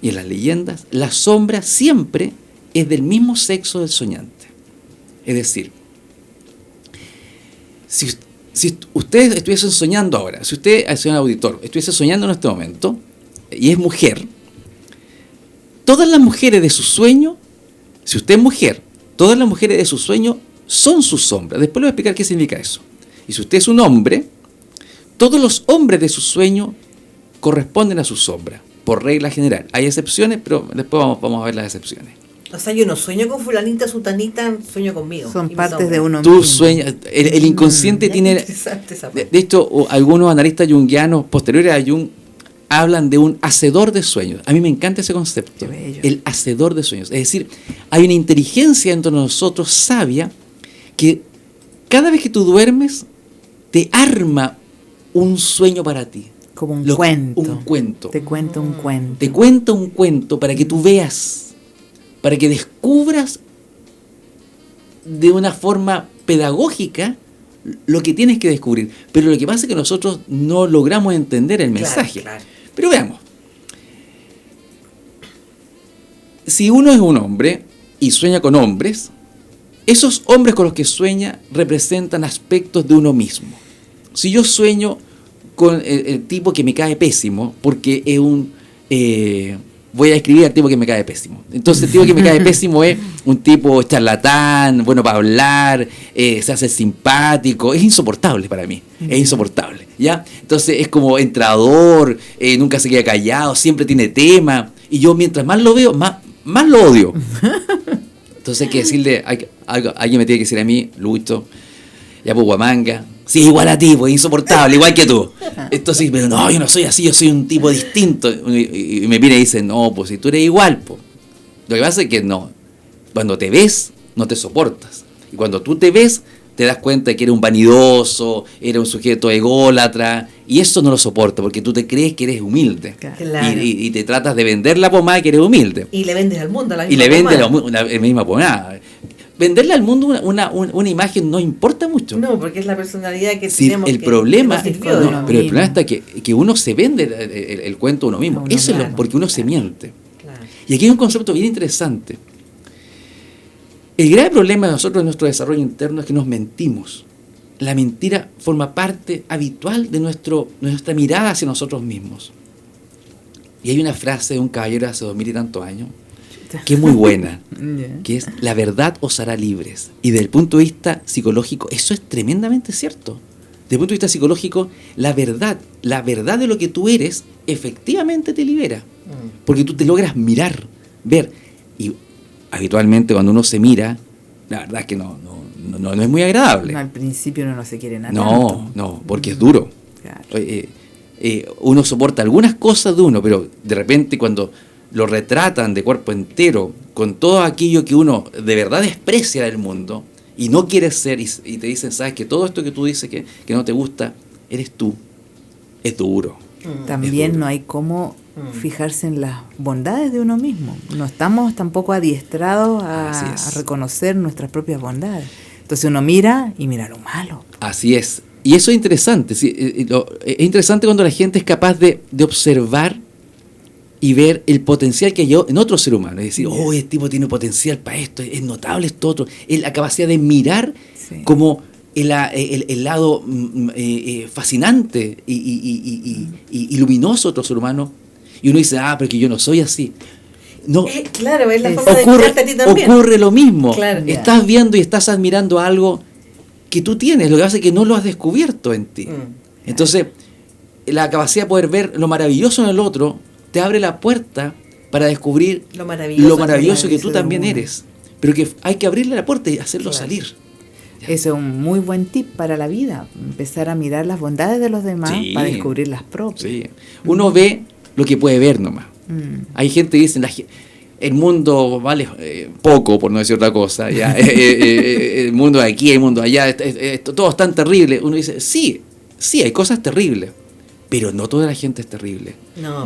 y en las leyendas, la sombra siempre es del mismo sexo del soñante. Es decir, si ustedes estuviesen soñando ahora, si usted, señor auditor, estuviese soñando en este momento y es mujer, todas las mujeres de su sueño, si usted es mujer, todas las mujeres de su sueño son su sombra. Después le voy a explicar qué significa eso. Y si usted es un hombre, todos los hombres de su sueño corresponden a su sombra, por regla general. Hay excepciones, pero después vamos a ver las excepciones.
O sea, yo no sueño con fulanita, sutanita, sueño conmigo.
Son partes de uno
Tú
mismo.
sueñas, el inconsciente tiene...
Interesante esa parte.
De hecho, algunos analistas junguianos posteriores a Jung hablan de un hacedor de sueños. A mí me encanta ese concepto,
Qué bello.
el hacedor de sueños. Es decir, hay una inteligencia dentro de nosotros sabia que cada vez que tú duermes te arma un sueño para ti.
Como un cuento.
Un cuento.
Te cuento un cuento.
Te cuenta un cuento para que tú veas, para que descubras de una forma pedagógica lo que tienes que descubrir. Pero lo que pasa es que nosotros no logramos entender el mensaje.
Claro.
Pero veamos. Si uno es un hombre y sueña con hombres, esos hombres con los que sueña representan aspectos de uno mismo. Si yo sueño con el tipo que me cae pésimo, porque es un voy a escribir al tipo que me cae pésimo. Entonces el tipo que me cae pésimo es un tipo charlatán, bueno para hablar, se hace simpático, es insoportable para mí, es insoportable, ¿ya? Entonces es como entrador, nunca se queda callado, siempre tiene tema, y yo mientras más lo veo, más lo odio. Entonces hay que decirle, alguien me tiene que decir a mí, Lucho, ya pues Huamanga, sí, igual a ti, pues insoportable, igual que tú. Entonces, pero no, yo no soy así, yo soy un tipo distinto. Y me mira y dice, no, pues si tú eres igual, pues. Lo que pasa es que no, cuando te ves, no te soportas. Y cuando tú te ves, te das cuenta de que eres un vanidoso, eres un sujeto ególatra, y eso no lo soporta, porque tú te crees que eres humilde.
Claro.
Y te tratas de vender la pomada que eres humilde.
Y le vendes al mundo la misma
Y le vendes
pomada.
la misma pomada. Venderle al mundo una imagen no importa mucho.
No, porque es la personalidad que
Sí,
tenemos.
el problema,
que nos sirvió de
no,
uno
pero el
mismo.
problema está que uno se vende el cuento a uno mismo.
A uno
Eso es
mismo,
porque uno se miente.
Claro.
Y aquí hay un concepto bien interesante. El grave problema de nosotros en nuestro desarrollo interno es que nos mentimos. La mentira forma parte habitual de nuestra mirada hacia nosotros mismos. Y hay una frase de un caballero hace 2000 y tantos años que es muy buena, que es: la verdad os hará libres. Y desde el punto de vista psicológico, eso es tremendamente cierto. Desde el punto de vista psicológico, la verdad de lo que tú eres, efectivamente te libera. Porque tú te logras mirar, ver. Y habitualmente cuando uno se mira, la verdad es que no es muy agradable.
No, al principio uno no se quiere nada.
No, porque es duro.
Claro.
Uno soporta algunas cosas de uno, pero de repente cuando lo retratan de cuerpo entero, con todo aquello que uno de verdad desprecia del mundo y no quiere ser, y te dicen, sabes que todo esto que tú dices que no te gusta, eres tú, es duro.
También
duro.
no hay cómo fijarse en las bondades de uno mismo. No estamos tampoco adiestrados
Así
a
es.
reconocer nuestras propias bondades. Entonces uno mira y mira lo malo.
Así es. Y eso es interesante. ¿Sí? Es interesante cuando la gente es capaz de observar y ver el potencial que hay en otro ser humano. Es decir, oh, este tipo tiene potencial para esto, es notable esto otro. Es la capacidad de mirar como el lado fascinante y luminoso de otro ser humano. Y uno dice, pero que yo no soy así. No,
Claro, es la forma de mirarte a ti también.
ocurre lo mismo.
Claro.
Estás viendo y estás admirando algo que tú tienes, lo que pasa es que no lo has descubierto en ti. Entonces, la capacidad de poder ver lo maravilloso en el otro te abre la puerta para descubrir
Lo maravilloso
que tú también eres. Pero que hay que abrirle la puerta y hacerlo salir.
Eso es un muy buen tip para la vida. Empezar a mirar las bondades de los demás
Sí.
para descubrir las propias.
Sí. Uno ve lo que puede ver nomás. Hay gente que dice, el mundo vale poco, por no decir otra cosa. ¿Ya? El mundo de aquí, el mundo de allá, todo es tan terrible. Uno dice, sí, hay cosas terribles. Pero no toda la gente es terrible.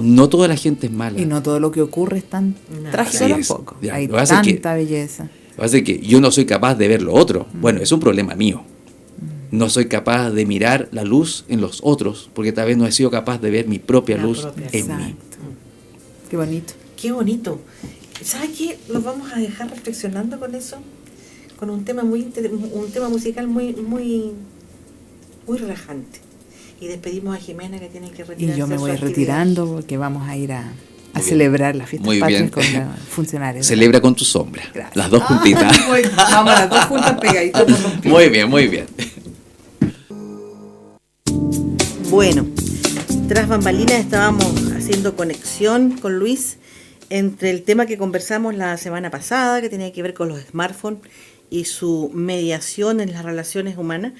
No toda la gente es mala.
Y no todo lo que ocurre es tan trágico
Así es.
tampoco.
Ya,
Hay
lo que pasa es que-
tanta belleza.
Lo que pasa es que yo no soy capaz de ver lo otro. Bueno, es un problema mío. No soy capaz de mirar la luz en los otros, porque tal vez no he sido capaz de ver mi propia
La
luz
propia.
en mí.
Exacto. Qué bonito.
Qué bonito. ¿Sabes qué? Los vamos a dejar reflexionando con eso, con un tema un tema musical muy relajante. Y despedimos a Jimena, que tiene que retirarse.
Y yo me
a su
voy
actividad.
retirando porque vamos a ir a
Muy bien.
celebrar las fiestas
Muy
patrias
bien.
con los funcionarios.
Celebra con tu sombra.
Gracias.
Las dos juntitas.
Vamos las dos juntas pegaditas por los pies.
Muy bien, muy bien.
Bueno, tras bambalinas estábamos haciendo conexión con Luis entre el tema que conversamos la semana pasada, que tenía que ver con los smartphones y su mediación en las relaciones humanas.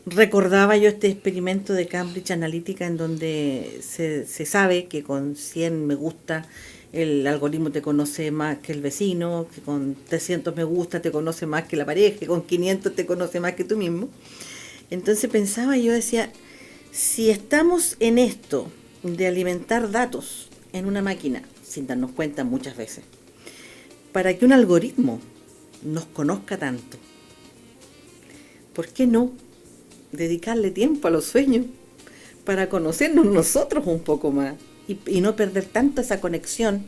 Recordaba yo este experimento de Cambridge Analytica en donde se sabe que con 100 me gusta el algoritmo te conoce más que el vecino, que con 300 me gusta te conoce más que la pareja, que con 500 te conoce más que tú mismo. Entonces pensaba, yo decía, si estamos en esto de alimentar datos en una máquina, sin darnos cuenta muchas veces, para que un algoritmo nos conozca tanto, ¿por qué no dedicarle tiempo a los sueños para conocernos nosotros un poco más y no perder tanto esa conexión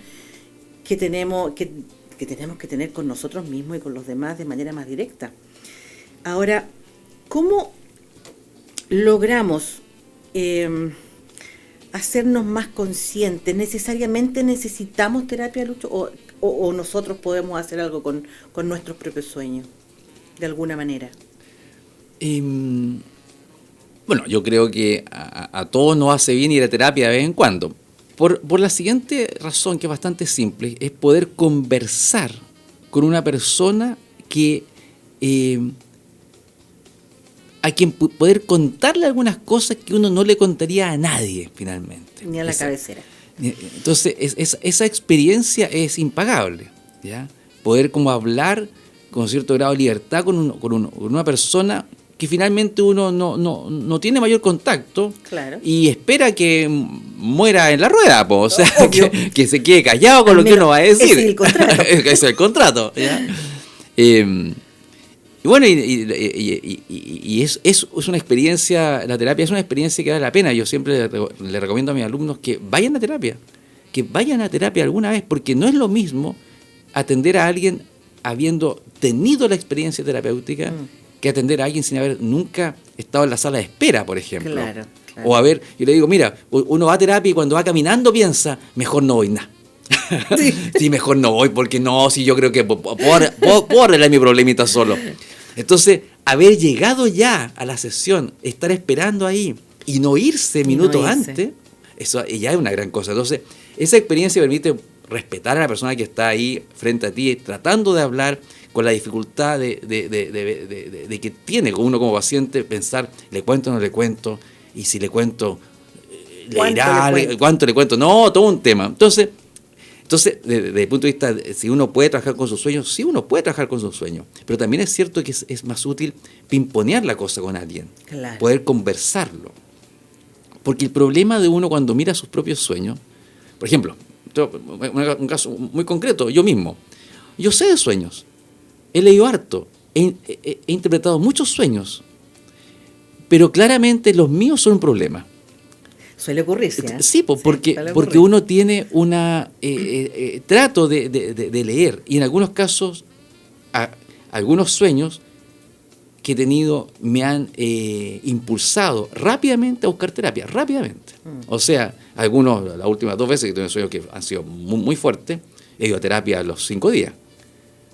que tenemos que tener con nosotros mismos y con los demás de manera más directa? Ahora, ¿cómo logramos hacernos más conscientes? ¿Necesariamente necesitamos terapia, Lucho? ¿O nosotros podemos hacer algo con nuestros propios sueños? De alguna manera.
Bueno, yo creo que a todos nos hace bien ir a terapia de vez en cuando. Por la siguiente razón, que es bastante simple, es poder conversar con una persona que a quien poder contarle algunas cosas que uno no le contaría a nadie, finalmente.
Ni a la cabecera.
Entonces, esa experiencia es impagable, ¿ya? Poder como hablar con cierto grado de libertad con una persona que finalmente uno no tiene mayor contacto,
claro,
y espera que muera en la rueda, o sea, que se quede callado con lo que uno va a decir.
Ese es el contrato.
Ese es el contrato, ¿ya? Y bueno, y es una experiencia, la terapia es una experiencia que vale la pena. Yo siempre le recomiendo a mis alumnos que vayan a terapia alguna vez, porque no es lo mismo atender a alguien habiendo tenido la experiencia terapéutica que atender a alguien sin haber nunca estado en la sala de espera, por ejemplo.
Claro.
O yo le digo, mira, uno va a terapia y cuando va caminando piensa, mejor no voy nada. Sí. Sí, mejor no voy, porque no, si yo creo que puedo arreglar mi problemita solo. Entonces, haber llegado ya a la sesión, estar esperando ahí y no irse minutos antes, eso ya es una gran cosa. Entonces, esa experiencia permite respetar a la persona que está ahí frente a ti, tratando de hablar con la dificultad de que tiene uno como paciente, pensar, ¿le cuento o no le cuento? Y si le cuento, ¿cuánto le cuento? No, todo un tema. Entonces, desde el punto de vista, si uno puede trabajar con sus sueños, sí, uno puede trabajar con sus sueños, pero también es cierto que es más útil pimponear la cosa con alguien,
claro,
poder conversarlo. Porque el problema de uno cuando mira sus propios sueños, por ejemplo, un caso muy concreto, yo mismo, yo sé de sueños, he leído harto, he interpretado muchos sueños, pero claramente los míos son un problema.
Suele ocurrirse, ¿eh?
Sí, porque uno tiene una trato de leer, y en algunos casos algunos sueños que he tenido me han impulsado rápidamente a buscar terapia, rápidamente. O sea, las últimas 2 veces que tuve sueños que han sido muy, muy fuertes, he ido a terapia a los 5 días,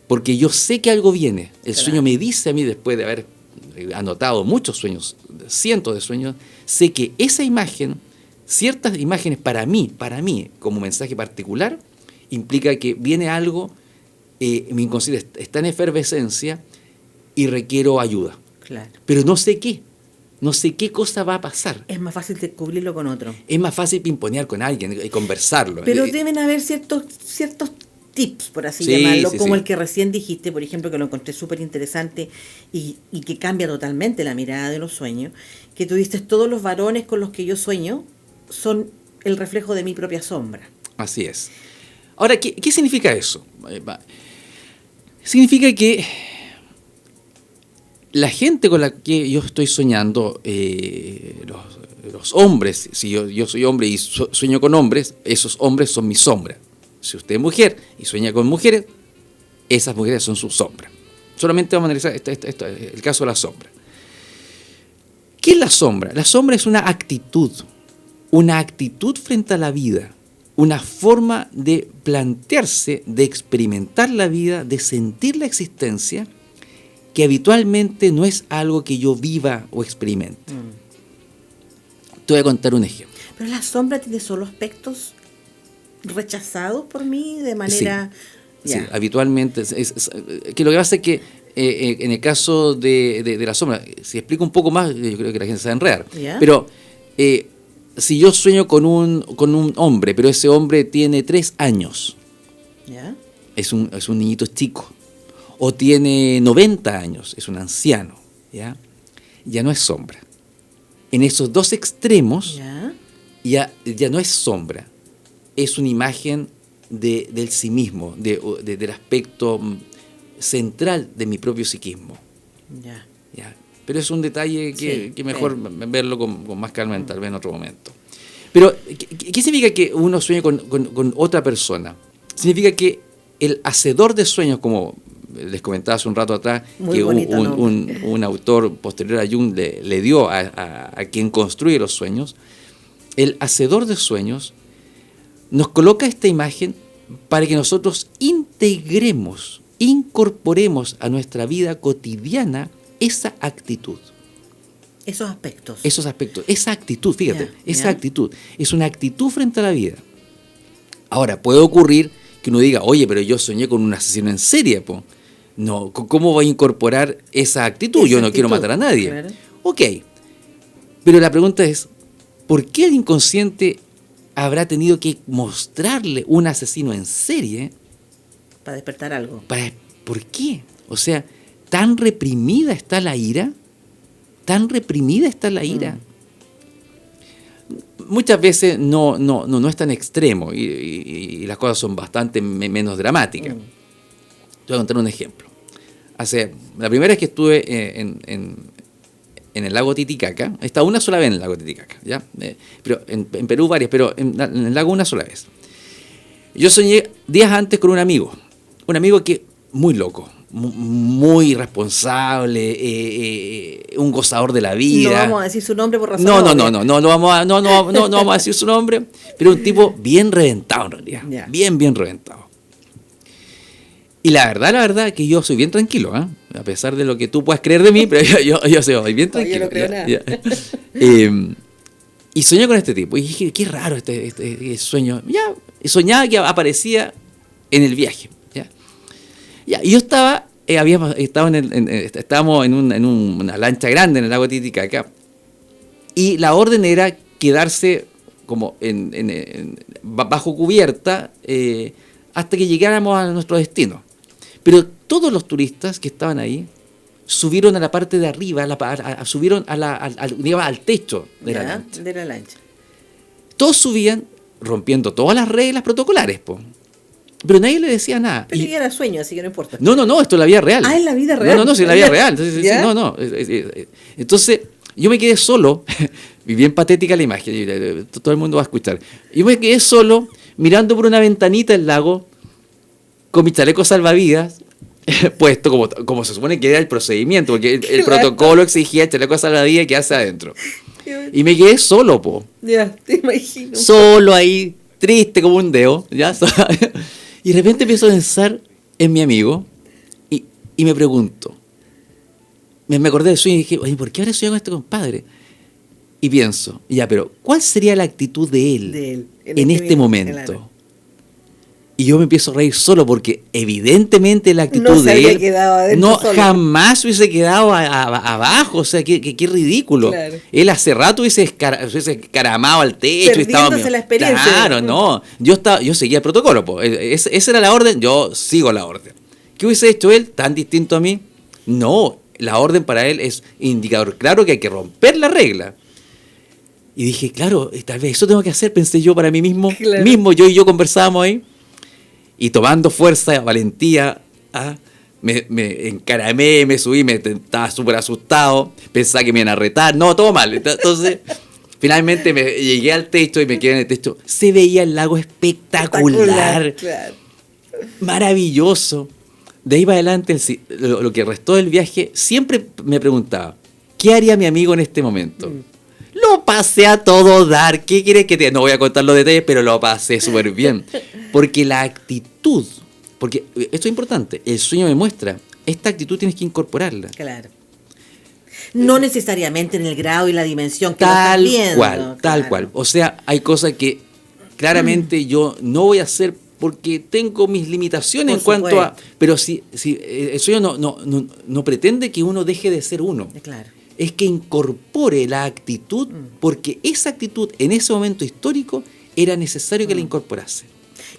porque yo sé que algo viene. El sueño me dice a mí, después de haber anotado muchos sueños, cientos de sueños, sé que esa imagen, ciertas imágenes para mí, como mensaje particular, implica que viene algo, mi inconsciente está en efervescencia y requiero ayuda.
Claro.
Pero no sé qué cosa va a pasar.
Es más fácil descubrirlo con otro.
Es más fácil pimponear con alguien y conversarlo.
Pero deben haber ciertos tips, por así llamarlo, como el que recién dijiste, por ejemplo, que lo encontré súper interesante y que cambia totalmente la mirada de los sueños, que tú dices, todos los varones con los que yo sueño son el reflejo de mi propia sombra.
Así es. Ahora, ¿qué significa eso? Significa que la gente con la que yo estoy soñando, los hombres, si yo soy hombre y sueño con hombres, esos hombres son mi sombra. Si usted es mujer y sueña con mujeres, esas mujeres son su sombra. Solamente vamos a analizar el caso de la sombra. ¿Qué es la sombra? La sombra es una actitud frente a la vida, una forma de plantearse, de experimentar la vida, de sentir la existencia, que habitualmente no es algo que yo viva o experimente. Te voy a contar un ejemplo.
Pero la sombra tiene solo aspectos rechazados por mí de manera...
Sí, habitualmente. Que lo que pasa es que en el caso de la sombra, si explico un poco más, yo creo que la gente se va a enredar. ¿Ya? Pero si yo sueño con un hombre, pero ese hombre tiene 3 años,
¿ya?
Es un niñito chico. O tiene 90 años, es un anciano, ¿ya? Ya no es sombra. En esos 2 extremos, ya no es sombra. Es una imagen del sí mismo, del aspecto central de mi propio psiquismo. ¿Ya? Pero es un detalle que mejor verlo con más calma, tal vez en otro momento. Pero, ¿qué significa que uno sueñe con otra persona? Significa que el hacedor de sueños, como les comentaba hace un rato atrás,
muy
que
bonito,
un autor posterior a Jung le dio a quien construye los sueños, el hacedor de sueños, nos coloca esta imagen para que nosotros incorporemos a nuestra vida cotidiana esa actitud.
Esos aspectos.
Esos aspectos, esa actitud, fíjate,
Ya.
actitud, es una actitud frente a la vida. Ahora, puede ocurrir que uno diga, oye, pero yo soñé con un asesino en serie, po. No, ¿cómo voy a incorporar esa actitud? Yo
Esa
no quiero
actitud,
matar a nadie.
claro.
Ok, pero la pregunta es, ¿por qué el inconsciente habrá tenido que mostrarle un asesino en serie?
Para despertar algo.
¿Por qué? O sea, ¿tan reprimida está la ira? ¿Tan reprimida está la ira? Muchas veces no es tan extremo y las cosas son bastante menos dramáticas. Te voy a contar un ejemplo. La primera vez que estuve en el lago Titicaca, he estado una sola vez en el lago Titicaca, ¿ya? Pero en Perú varias, pero en el lago una sola vez. Yo soñé días antes con un amigo que muy loco, muy responsable, un gozador de la vida.
No vamos a decir su nombre por razón.
No vamos a decir su nombre, pero un tipo bien reventado en realidad,
Ya.
bien reventado. Y la verdad que yo soy bien tranquilo, ¿eh? A pesar de lo que tú puedas creer de mí, pero yo soy bien tranquilo.
No, yo no creo
¿ya?
nada.
Y soñé con este tipo, y dije, qué raro este sueño. Ya, y soñaba que aparecía en el viaje, ¿ya? Y yo estábamos en una lancha grande en el lago Titicaca, y la orden era quedarse como bajo cubierta hasta que llegáramos a nuestro destino. Pero todos los turistas que estaban ahí subieron a la parte de arriba, subieron al techo de la lancha.
De la lancha.
Todos subían rompiendo todas las reglas protocolares, po. Pero nadie le decía nada.
Pero ya era sueño, así que no importa.
No, esto es la vida real.
Ah, ¿en la vida real?
No, sí, en la vida real. Entonces,
¿Ya?
Entonces, yo me quedé solo, y bien patética la imagen, todo el mundo va a escuchar. Yo me quedé solo, mirando por una ventanita el lago, con mi chaleco salvavidas, puesto como se supone que era el procedimiento, porque el protocolo exigía el chaleco salvavidas y quedarse adentro. Y me quedé solo, po.
Ya, te imagino.
Solo ahí, triste como un dedo, ¿ya? Y de repente empiezo a pensar en mi amigo y me pregunto, me acordé del sueño y dije, oye, ¿por qué habré soñado con este compadre? Y pienso, ya, pero ¿cuál sería la actitud de él, en este momento?
Claro.
Y yo me empiezo a reír solo porque evidentemente la actitud
No se
de
había
él
quedado adentro
no
solo.
jamás hubiese quedado abajo, o sea, qué ridículo.
Claro.
Él hace rato hubiese escaramado al techo y estaba
Perdiéndose la experiencia.
Claro, no. Yo seguía el protocolo, po. Esa era la orden, yo sigo la orden. ¿Qué hubiese hecho él tan distinto a mí? No, la orden para él es indicador claro que hay que romper la regla. Y dije, claro, tal vez eso tengo que hacer, pensé yo para mí mismo.
Claro.
Yo y yo conversábamos ahí. Y tomando fuerza, valentía, me encaramé, me subí, estaba súper asustado, pensaba que me iban a retar, no, todo mal. Entonces, finalmente llegué al techo y me quedé en el techo. Se veía el lago espectacular,
Claro.
maravilloso. De ahí para adelante, lo que restó del viaje, siempre me preguntaba, ¿qué haría mi amigo en este momento? Lo pasé a todo dar. ¿Qué quieres que te...? No voy a contar los detalles, pero lo pasé súper bien. Porque la actitud, porque esto es importante, el sueño me muestra, esta actitud tienes que incorporarla.
Claro. No necesariamente en el grado y la dimensión que
Tal
lo estás viendo.
cual, tal
claro.
cual. O sea, hay cosas que claramente yo no voy a hacer porque tengo mis limitaciones
Por
en cuanto a...
supuesto.
Pero si el sueño no pretende que uno deje de ser uno.
Claro.
Es que incorpore la actitud, porque esa actitud en ese momento histórico era necesario que la incorporase.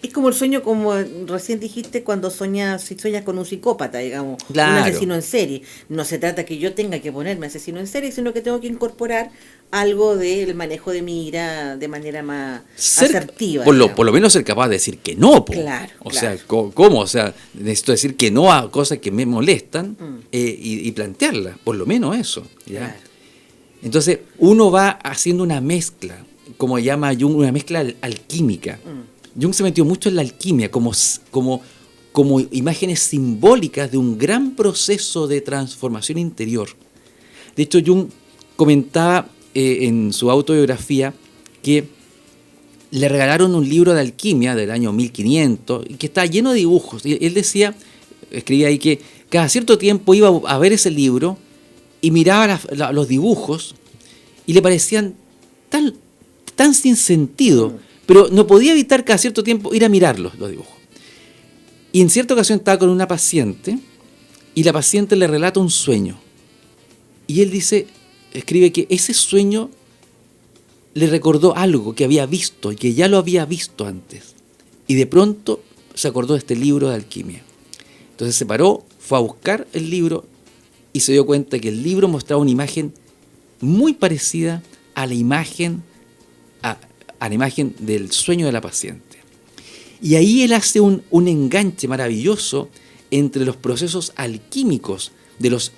Es como el sueño, como recién dijiste, cuando si sueñas con un psicópata, digamos,
Claro.
un asesino en serie. No se trata que yo tenga que ponerme asesino en serie, sino que tengo que incorporar algo del manejo de mi ira de manera más asertiva.
Por
digamos.
lo menos ser capaz de decir que no. Po.
Claro,
O
claro.
sea, ¿cómo? O sea, necesito decir que no a cosas que me molestan y plantearlas, por lo menos eso. ¿ya?
Claro.
Entonces, uno va haciendo una mezcla, como llama Jung, una mezcla alquímica. Jung se metió mucho en la alquimia, como imágenes simbólicas de un gran proceso de transformación interior. De hecho, Jung comentaba en su autobiografía que le regalaron un libro de alquimia del año 1500 que está lleno de dibujos. Y él decía, escribía ahí que cada cierto tiempo iba a ver ese libro y miraba los dibujos y le parecían tan sin sentido, pero no podía evitar cada cierto tiempo ir a mirarlos, los dibujos. Y en cierta ocasión estaba con una paciente y la paciente le relata un sueño. Y él escribe que ese sueño le recordó algo que había visto y que ya lo había visto antes. Y de pronto se acordó de este libro de alquimia. Entonces se paró, fue a buscar el libro y se dio cuenta que el libro mostraba una imagen muy parecida a la imagen, a la imagen del sueño de la paciente. Y ahí él hace un enganche maravilloso entre los procesos alquímicos de los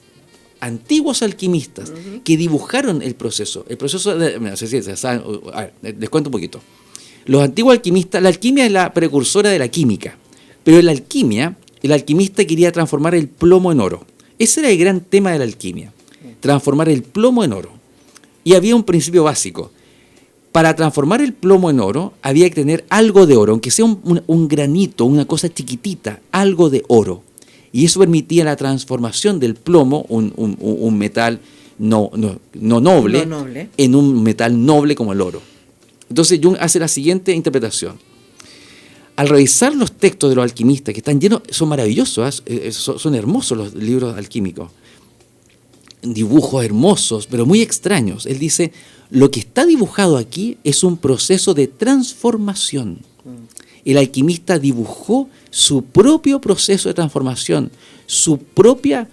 antiguos alquimistas que dibujaron el proceso. El proceso no sé si saben, a ver, les cuento un poquito. Los antiguos alquimistas, la alquimia es la precursora de la química, pero en la alquimia, el alquimista quería transformar el plomo en oro. Ese era el gran tema de la alquimia, transformar el plomo en oro. Y había un principio básico. Para transformar el plomo en oro, había que tener algo de oro, aunque sea un granito, una cosa chiquitita, algo de oro. Y eso permitía la transformación del plomo, un metal no noble, en un metal noble como el oro. Entonces Jung hace la siguiente interpretación. Al revisar los textos de los alquimistas, que están llenos, son maravillosos, son hermosos los libros alquímicos, dibujos hermosos, pero muy extraños. Él dice, lo que está dibujado aquí es un proceso de transformación. El alquimista dibujó su propio proceso de transformación, su propia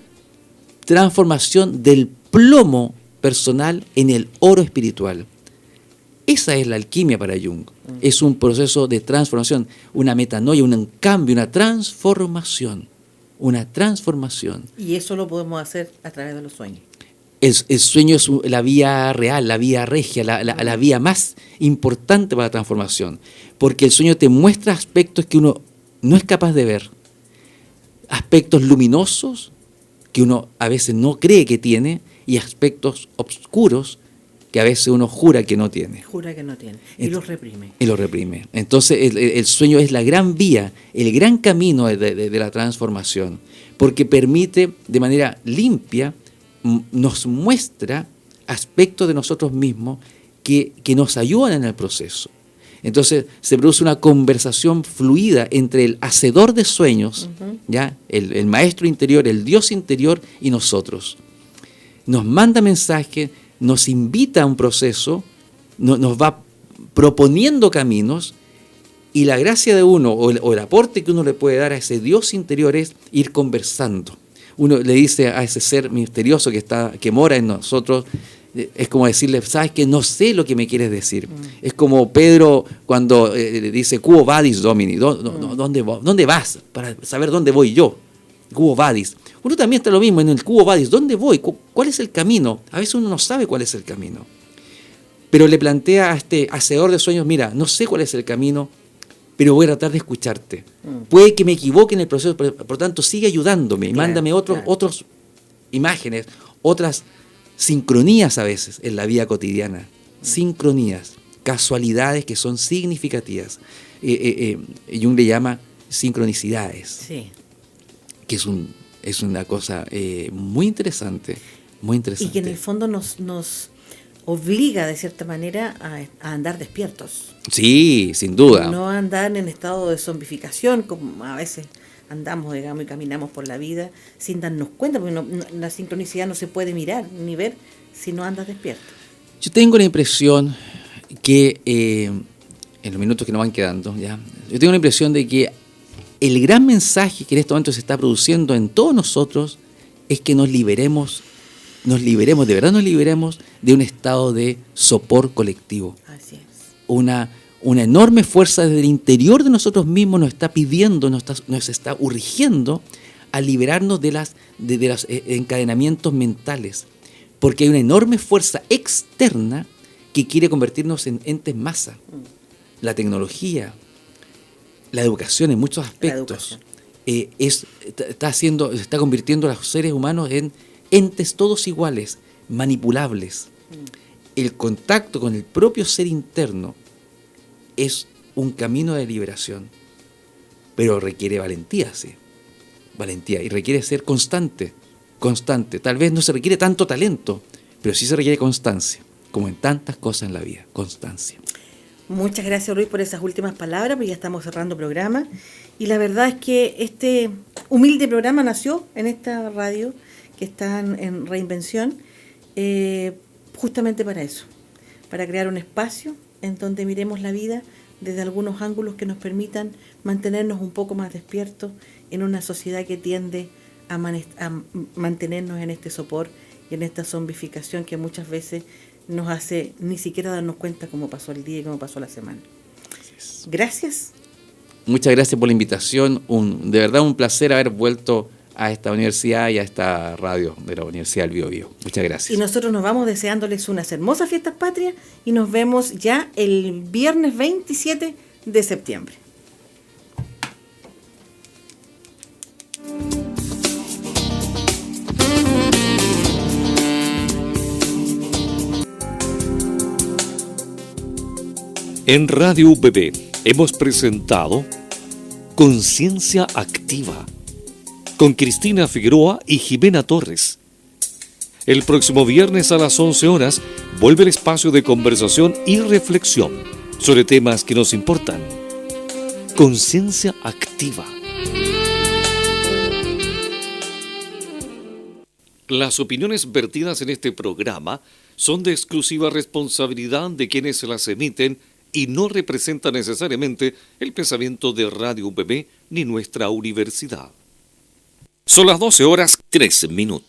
transformación del plomo personal en el oro espiritual. Esa es la alquimia para Jung. Es un proceso de transformación, una metanoia, un cambio, una transformación. Una transformación.
Y eso lo podemos hacer a través de los sueños.
El sueño es la vía real, la vía regia, la vía más importante para la transformación. Porque el sueño te muestra aspectos que uno no es capaz de ver. Aspectos luminosos que uno a veces no cree que tiene y aspectos oscuros que a veces uno jura que no tiene.
Jura que no tiene. Y los reprime.
Y los reprime. Entonces el sueño es la gran vía, el gran camino de la transformación, porque permite de manera limpia, nos muestra aspectos de nosotros mismos que nos ayudan en el proceso. Entonces se produce una conversación fluida entre el hacedor de sueños, ¿ya? El maestro interior, el Dios interior y nosotros. Nos manda mensajes, nos invita a un proceso, nos va proponiendo caminos, y la gracia de uno o el aporte que uno le puede dar a ese Dios interior es ir conversando. Uno le dice a ese ser misterioso que mora en nosotros, es como decirle, sabes que no sé lo que me quieres decir. Es como Pedro cuando dice, Quo vadis Domini, ¿dónde vas? Para saber dónde voy yo. Quo vadis. Uno también está lo mismo en el Quo vadis, ¿dónde voy? ¿Cuál es el camino? A veces uno no sabe cuál es el camino. Pero le plantea a este hacedor de sueños, mira, no sé cuál es el camino, pero voy a tratar de escucharte. Puede que me equivoque en el proceso, por tanto sigue ayudándome, claro, mándame otras imágenes, otras sincronías a veces en la vida cotidiana, sincronías, casualidades que son significativas. Jung le llama sincronicidades, sí, que es una cosa muy interesante, muy interesante.
Y que en el fondo nos obliga de cierta manera a andar despiertos.
Sí, sin duda.
No andar en estado de zombificación, como a veces andamos, digamos, y caminamos por la vida sin darnos cuenta, porque la sincronicidad no se puede mirar ni ver si no andas despierto.
Yo tengo la impresión que, en los minutos que nos van quedando, yo tengo la impresión de que el gran mensaje que en este momento se está produciendo en todos nosotros es que nos liberemos, de verdad nos liberemos de un estado de sopor colectivo. Así es. Una enorme fuerza desde el interior de nosotros mismos nos está pidiendo, nos está urgiendo a liberarnos de los encadenamientos mentales, porque hay una enorme fuerza externa que quiere convertirnos en entes masa. La tecnología, la educación en muchos aspectos, está convirtiendo a los seres humanos en entes todos iguales, manipulables. el contacto con el propio ser interno es un camino de liberación, pero requiere valentía, sí. Valentía, y requiere ser constante. Tal vez no se requiere tanto talento, pero sí se requiere constancia, como en tantas cosas en la vida, constancia.
Muchas gracias, Luis, por esas últimas palabras, porque ya estamos cerrando programa. Y la verdad es que este humilde programa nació en esta radio que está en reinvención, justamente para eso, para crear un espacio en donde miremos la vida desde algunos ángulos que nos permitan mantenernos un poco más despiertos en una sociedad que tiende a mantenernos en este sopor y en esta zombificación que muchas veces nos hace ni siquiera darnos cuenta cómo pasó el día y cómo pasó la semana. Gracias.
Muchas gracias por la invitación. De verdad un placer haber vuelto a esta universidad y a esta radio de la Universidad del Biobío. Muchas gracias.
Y nosotros nos vamos deseándoles unas hermosas fiestas patrias y nos vemos ya el viernes 27 de septiembre.
En Radio UPB hemos presentado Conciencia Activa con Cristina Figueroa y Jimena Torres. El próximo viernes a las 11 horas vuelve el espacio de conversación y reflexión sobre temas que nos importan. Conciencia Activa. Las opiniones vertidas en este programa son de exclusiva responsabilidad de quienes las emiten y no representan necesariamente el pensamiento de Radio UPB ni nuestra universidad. Son las 12 horas 13 minutos.